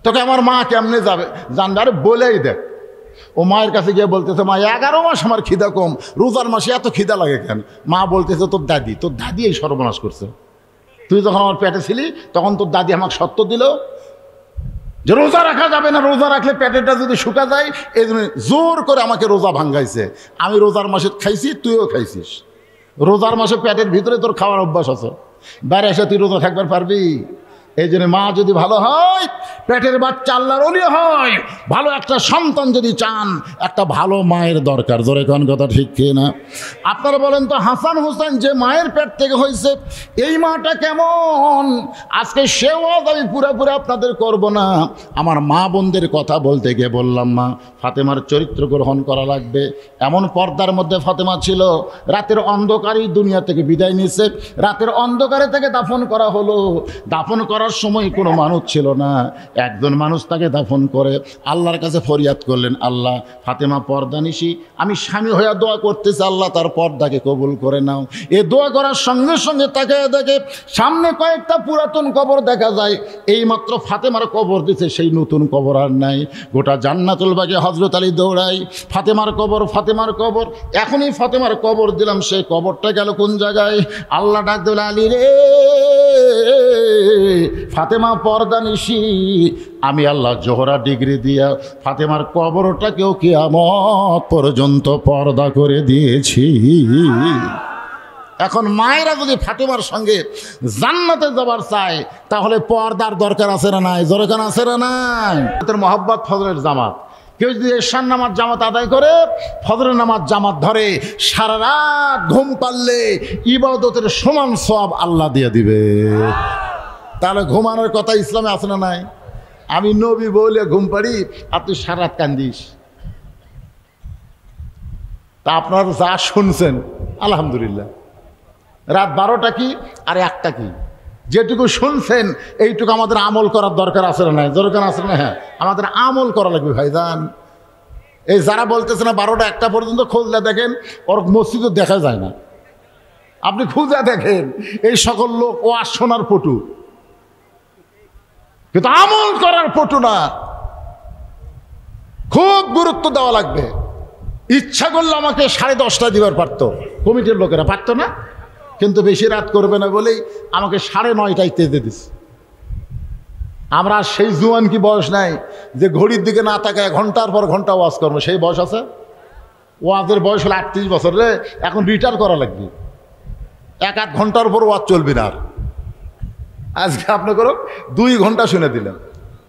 তোকে আমার মা কেমনে যাবে জানবে? আরে বলেই দেখ। ও মায়ের কাছে গিয়ে বলতেছে মা 11 মাস আমার খিদা কম, রোজার মাসে এত খিদা লাগে কেন? মা বলতেছে তোর দাদি এই সর্বনাশ করছে। তুই যখন আমার পেটে ছিলি তখন তোর দাদি আমাকে সত্য দিল যে রোজা রাখা যাবে না, রোজা রাখলে পেটেটা যদি শুকা যায়, এই জন্য জোর করে আমাকে রোজা ভাঙ্গাইছে। আমি রোজার মাসে খাইছি, তুইও খাইছিস। রোজার মাসে পেটের ভিতরে তোর খাওয়ার অভ্যাস আছে, বাইরে এসে তুই রোজা থাকবার পারবি? এই জন্য মা যদি ভালো হয়, পেটের বাচ্চা আল্লাহর ওলি হয়, ভালো একটা সন্তান যদি চান, একটা ভালো মায়ের দরকার। জোরে কোন কথা ঠিক কি না? আপনারা বলেন তো, হাসান হোসেন যে মায়ের পেট থেকে হয়েছে, এই মাটা কেমন? আজকে সেও আমি পুরোপুরি আপনাদের করব না। আমার মা বোনদের কথা বলতে গিয়ে বললাম, মা ফাতেমার চরিত্র গ্রহণ করা লাগবে। এমন পর্দার মধ্যে ফাতেমা ছিল, রাতের অন্ধকারেই দুনিয়া থেকে বিদায় নিয়েছে, রাতের অন্ধকারে থেকে দাফন করা হলো। দাফন করার সময় কোনো মানুষ ছিল না, একজন মানুষ তাকে দাফন করে আল্লাহর কাছে ফরিয়াদ করলেন, আল্লাহ ফাতেমা পর্দানিশী, আমি স্বামী হইয়া দোয়া করতেছি, আল্লাহ তার পর্দাকে কবুল করে নাও। এ দোয়া করার সঙ্গে সঙ্গে তাকে দেখে সামনে কয়েকটা পুরাতন কবর দেখা যায়। এই মাত্র ফাতেমার কবর দিছে, সেই নতুন কবর আর নাই। গোটা জান্নাতুল বাগে হযরত আলী দৌড়াই, ফাতেমার কবর, ফাতেমার কবর। এখনই ফাতেমার কবর দিলাম, সেই কবরটা গেল কোন জায়গায়? আল্লাহ ডাক দিল, আলী রে, ফাতেমা পর্দানিশী, আমি আল্লাহ জোহরা ডিগ্রি দিয়া ফাতেমার কবরটাকেও কিয়ামত পর্যন্ত পর্দা করে দিয়েছি। এখন মায়েরা যদি ফাতেমার সঙ্গে জান্নাতে যাবার চায়, তাহলে পর্দার দরকার আছে না নাই? দরকার আছে না নাই? মহব্বত ফজরের জামাত, কেউ যদি এশার নামাজ জামাত আদায় করে, ফজরের নামাজ জামাত ধরে, সারা রাত ঘুম পারলে ইবাদতের সমান সওয়াব আল্লাহ দিয়ে দিবে। তাহলে ঘুমানোর কথা ইসলামে আছে না নাই? আমি নবী বলে ঘুম পাড়ি, আর তুই সারা রাত কান্দিস। তা আপনারা যা শুনছেন আলহামদুলিল্লাহ, রাত 12টা কি আর 1টা কি, যেটুকু শুনছেন এইটুকু আমাদের আমল করার দরকার আছে না নাই? দরকার আছে না? হ্যাঁ, আমাদের আমল করা লাগবে ভাইজান। এই যারা বলতেছে না 12টা 1টা পর্যন্ত, খুঁজলে দেখেন ওর মসজিদও দেখা যায় না। আপনি খুঁজে দেখেন, এই সকল লোক ও আর শোনার পটু, কিন্তু আমল করার পটু না। খুব গুরুত্ব দেওয়া লাগবে। ইচ্ছা করলে আমাকে 10:30 দিবার পারতো, কমিটির লোকেরা পারতো না, কিন্তু বেশি রাত করবে না বলেই আমাকে 9:30টায় তেজে দিচ্ছে। আমরা সেই জুয়ান কি বয়স নাই যে ঘড়ির দিকে না তাকায় ঘন্টার পর ঘন্টা ওয়াজ করবো? সেই বয়স আছে? ওয়াজের বয়স হলো 38 বছর রে, এখন রিটায়ার করা লাগবে। 1-1 ঘন্টার উপর ওয়াজ চলবে না আর। আজকে আপনি করো 2 ঘন্টা শুনে দিলেন,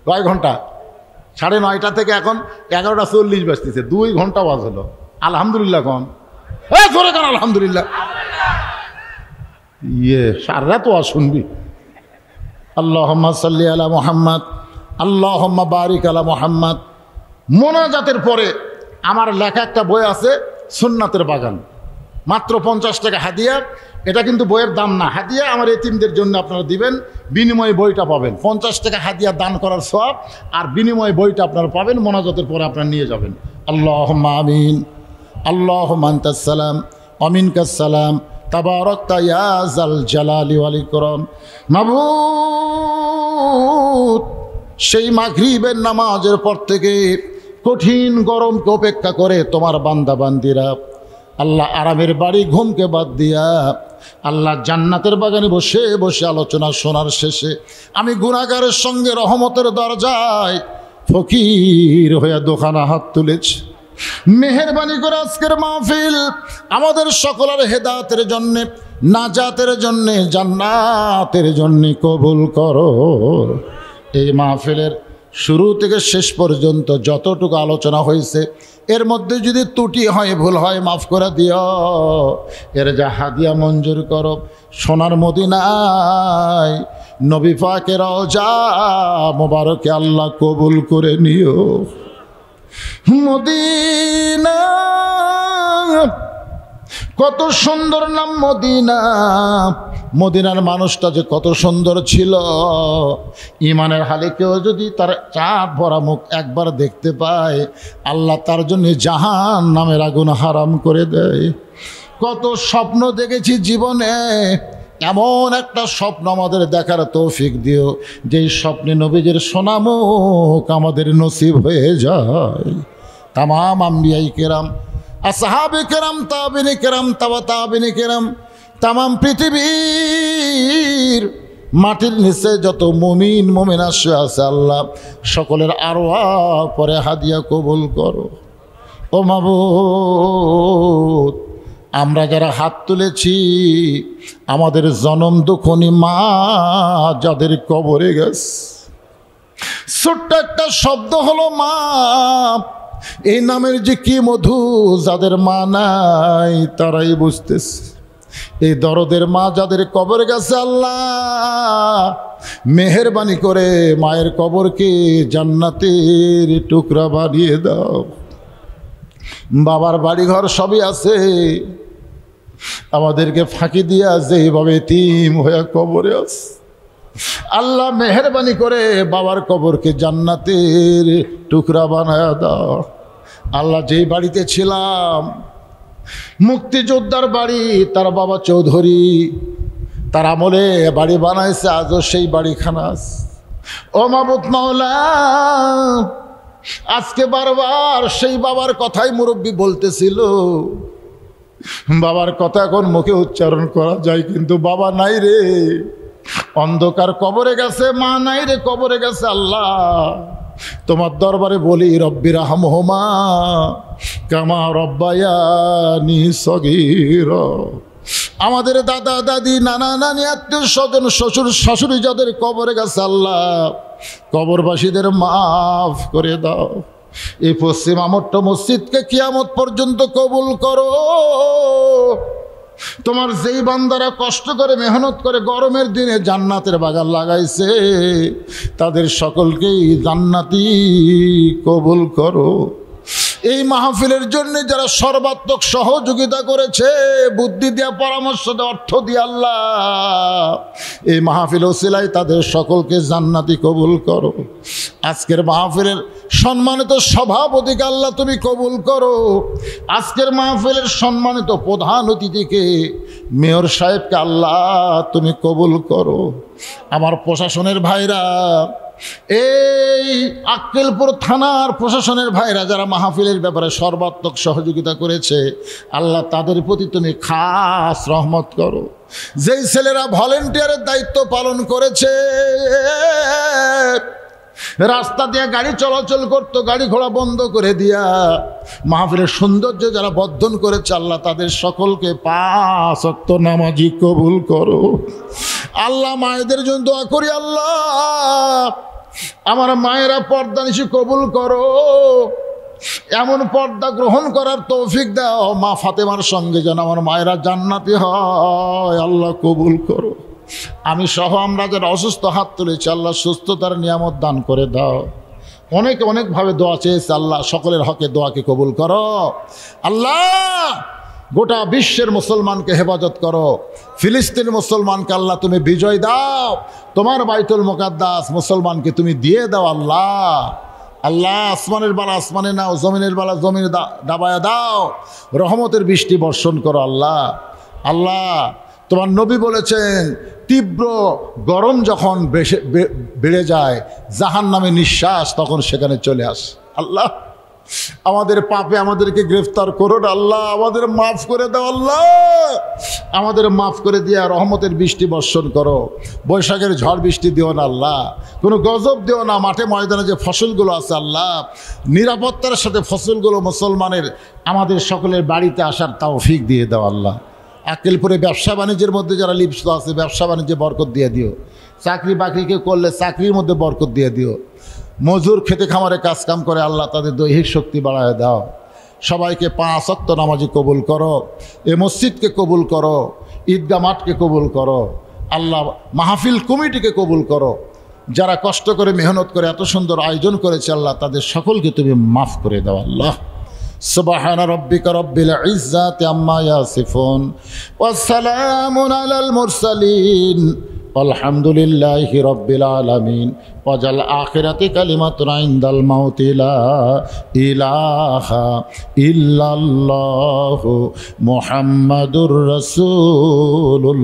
কয় ঘন্টা? 9:30 থেকে এখন 11:40 বাজতেছে, 2 ঘন্টা ওয়াজ হলো। আলহামদুলিল্লাহ কন, জোরে কন আলহামদুলিল্লাহ। সারা রাত ওয়াজ শুনবি। আল্লাহুম্মা সাল্লি আলা মুহাম্মদ, আল্লাহুম্মা বারিক আলা মুহাম্মদ। মোনাজাতের পরে আমার লেখা একটা বই আছে, সুন্নাতের বাগান, মাত্র 50 টাকা হাদিয়া। এটা কিন্তু বইয়ের দাম না, হাদিয়া আমার এতিমদের জন্য আপনারা দিবেন, বিনিময়ে বইটা পাবেন। 50 টাকা হাদিয়া দান করার সওয়াব, আর বিনিময়ে বইটা আপনারা পাবেন। মোনাজাতের পরে আপনারা নিয়ে যাবেন। আল্লাহুম্মা আমিন, আল্লাহুম্মা আনতাস সালাম ওয়া মিনকাস সালাম, তাবারাকতা ইয়া যাল জালালি ওয়াল ইকরাম। মাবুদ, সেই মাগরিবের নামাজের পর থেকে কঠিন গরমকে উপেক্ষা করে তোমার বান্দা বান্দিরা আল্লাহ আরামের বাড়ি ঘুমকে বাদ দিয়া আল্লাহ জান্নাতের বাগানে বসে বসে আলোচনা শোনার শেষে আমি গুনাহগারের সঙ্গে রহমতের দরজায় ফকির হয়ে দোকানা হাত তুলেছি। মেহেরবানি করে আজকের মাহফিল আমাদের সকলের হেদায়েতের জন্যে, নাজাতের জন্যে, জান্নাতের জন্যে কবুল করো। এই মাহফিলের শুরু থেকে শেষ পর্যন্ত যতটুকু আলোচনা হয়েছে, এর মধ্যে যদি ত্রুটি হয়, ভুল হয়, মাফ করে দিও। এর যা হাদিয়া মঞ্জুর করো সোনার মদিনায় নবী পাকের রওজা মোবারকে আল্লাহ কবুল করে নিও। মদিনা কত সুন্দর নাম মদিনা, মদিনার মানুষটা যে কত সুন্দর ছিল। ইমানের হালে কেউ যদি তার চাঁদ ভরা মুখ একবার দেখতে পায়, আল্লাহ তার জন্য জাহান নামের আগুন হারাম করে দেয়। কত স্বপ্ন দেখেছি জীবনে, এমন একটা স্বপ্ন আমাদের দেখার তৌফিক দিও যেই স্বপ্নে নবীজির সোনা মুখ আমাদের নসিব হয়ে যায়। তামাম আম্বিয়াই কেরাম, আসহাবে কেরাম, তাবিনে কেরাম, তাবিনে কেরাম, তামাম পৃথিবীর মাটির নিচে যত মুমিন মুমিনা আছে আল্লাহ সকলের আরওয়াহ পরে হাদিয়া কবুল করো। ও মাবুদ, আমরা যারা হাত তুলেছি আমাদের জনম দুঃখনী মা যাদের কবরে গেছে, ছোট্ট একটা শব্দ হলো মা। এই নামের যে কি মধু, যাদের মা নাই তারাই বুঝতেছে। এই দরদের মা যাদের কবরে গেছে, আল্লাহ মেহেরবানি করে মায়ের কবরকে জান্নাতের টুকরা বানিয়ে দাও। বাবার বাড়িঘর সবই আছে, আমাদেরকে ফাঁকি দিয়া যেভাবে এতিম হয়ে কবরে আছে, আল্লাহ মেহেরবানি করে বাবার কবরকে জান্নাতের টুকরা বানায়া দাও। আল্লাহ যেই বাড়িতে ছিলাম, মুক্তিযোদ্ধার বাড়ি, তার বাবা চৌধুরী, তার আমলে বাড়ি বানাইছে, আজও সেই বাড়িখানা আছে। ও মাবুদ মাওলা, আজকে বারবার সেই বাবার কথাই মুরব্বী বলতেছিল। বাবার কথা এখন মুখে উচ্চারণ করা যায়, কিন্তু বাবা নাই রে, অন্ধকার কবরে গেছে, মা নাই রে, কবরে গেছে। আল্লাহ তোমার দরবারে বলি, রব্বির রাহমহুমা কামা রব্বায়ানি সগীরা। আমাদের দাদা দাদি, নানা নানি, আত্মীয় স্বজন, শ্বশুর শাশুড়ি যাদের কবরে গেছে, আল্লাহ কবরবাসীদের মাফ করে দাও। এই পশ্চিম আমট্ট মসজিদকে কিয়ামত পর্যন্ত কবুল করো। তোমার যেই বান্দারা কষ্ট করে মেহনত করে গরমের দিনে জান্নাতের বাগান লাগাইছে, তাদের সকলকেই জান্নাতি কবুল করো। এই মাহফিলের জন্য যারা সর্বাত্মক সহযোগিতা করেছে, বুদ্ধি দিয়া, পরামর্শ দিয়ে, অর্থ দিয়ে, আল্লাহ এই মাহফিল ওসিলায় তাদের সকলকে জান্নাতি কবুল করো। আজকের মাহফিলের সম্মানিত সভাপতিকে আল্লাহ তুমি কবুল করো। আজকের মাহফিলের সম্মানিত প্রধান অতিথিকে, মেয়র সাহেবকে আল্লাহ তুমি কবুল করো। আমার প্রশাসনের ভাইরা, এই আক্কেলপুর থানার প্রশাসনের ভাইরা যারা মাহফিলের ব্যাপারে সর্বাত্মক সহযোগিতা করেছে, আল্লাহ তাদের প্রতি তুমি খাস রহমত করো। যেই ছেলেরা ভলেন্টিয়ারের দায়িত্ব পালন করেছে, রাস্তা দিয়ে গাড়ি চলাচল করতো, গাড়ি ঘোড়া বন্ধ করে দিয়া মাহফিলের সৌন্দর্য যারা বর্ধন করেছে, আল্লাহ তাদের সকলকে 5 ওয়াক্ত নামাজি কবুল করো। আল্লাহ মায়েদের জন্য দোয়া করি, আল্লাহ আমার মায়েরা পর্দা নিশি কবুল করো। এমন পর্দা গ্রহণ করার তৌফিক দাও, মা ফাতেমার সঙ্গে যেন আমার মায়েরা জান্নাতি হয়, আল্লাহ কবুল করো। আমি সহ আমরা যারা অসুস্থ হাত তুলেছি, আল্লাহ সুস্থতার নিয়ামত দান করে দাও। অনেকে অনেকভাবে দোয়া চেয়েছে, আল্লাহ সকলের হকে দোয়াকে কবুল করো। আল্লাহ গোটা বিশ্বের মুসলমানকে হেফাজত করো। ফিলিস্তিন মুসলমানকে আল্লাহ তুমি বিজয় দাও। তোমার বাইতুল মুকাদ্দাস মুসলমানকে তুমি দিয়ে দাও। আল্লাহ আল্লাহ আসমানের বালা আসমানে নাও, জমিনের বালা জমিনে দাবায়া দাও। রহমতের বৃষ্টি বর্ষণ করো। আল্লাহ আল্লাহ তোমার নবী বলেছেন, তীব্র গরম যখন বেড়ে যায়, জাহান্নামে নিঃশ্বাস তখন সেখানে চলে আসে। আল্লাহ আমাদের পাপে আমাদেরকে গ্রেফতার করো না, আল্লাহ আমাদের মাফ করে দাও। আল্লাহ আমাদের মাফ করে দিয়া রহমতের বৃষ্টি বর্ষণ করো। বৈশাখের ঝড় বৃষ্টি দিও না আল্লাহ, কোনো গজব দিও না। মাঠে ময়দানে যে ফসলগুলো আছে, আল্লাহ নিরাপত্তার সাথে ফসলগুলো মুসলমানের আমাদের সকলের বাড়িতে আসার তৌফিক দিয়ে দাও। আল্লাহ আক্কেলপুরে ব্যবসা বাণিজ্যের মধ্যে যারা লিপ্ত আছে, ব্যবসা বাণিজ্যে বরকত দিয়ে দিও। চাকরি বাকরিকে করলে চাকরির মধ্যে বরকত দিয়ে দিও। মজুর খেতে খামারে কাজকাম করে, আল্লাহ তাদের দৈহিক শক্তি বাড়ায় দাও। সবাইকে 5 ওয়াক্ত নামাজি কবুল করো। এ মসজিদকে কবুল করো, ঈদগাহ মাঠকে কবুল করো। আল্লাহ মাহফিল কমিটিকে কবুল করো। যারা কষ্ট করে মেহনত করে এত সুন্দর আয়োজন করেছে, আল্লাহ তাদের সকলকে তুমি মাফ করে দাও। আল্লাহ সুবহানা রাব্বিকা রাব্বিল ইজ্জাতি আম্মা ইয়াসিফুন ওয়া সালামুন আলাল মুরসালিন আলহামদুলিল্লাহি রাব্বিল আলামিন। ওয়াজাল আখিরাতি কালিমাতুন ইনদাল মাউতি লা ইলাহা ইল্লাল্লাহু মুহাম্মাদুর রাসূলুল্লাহ।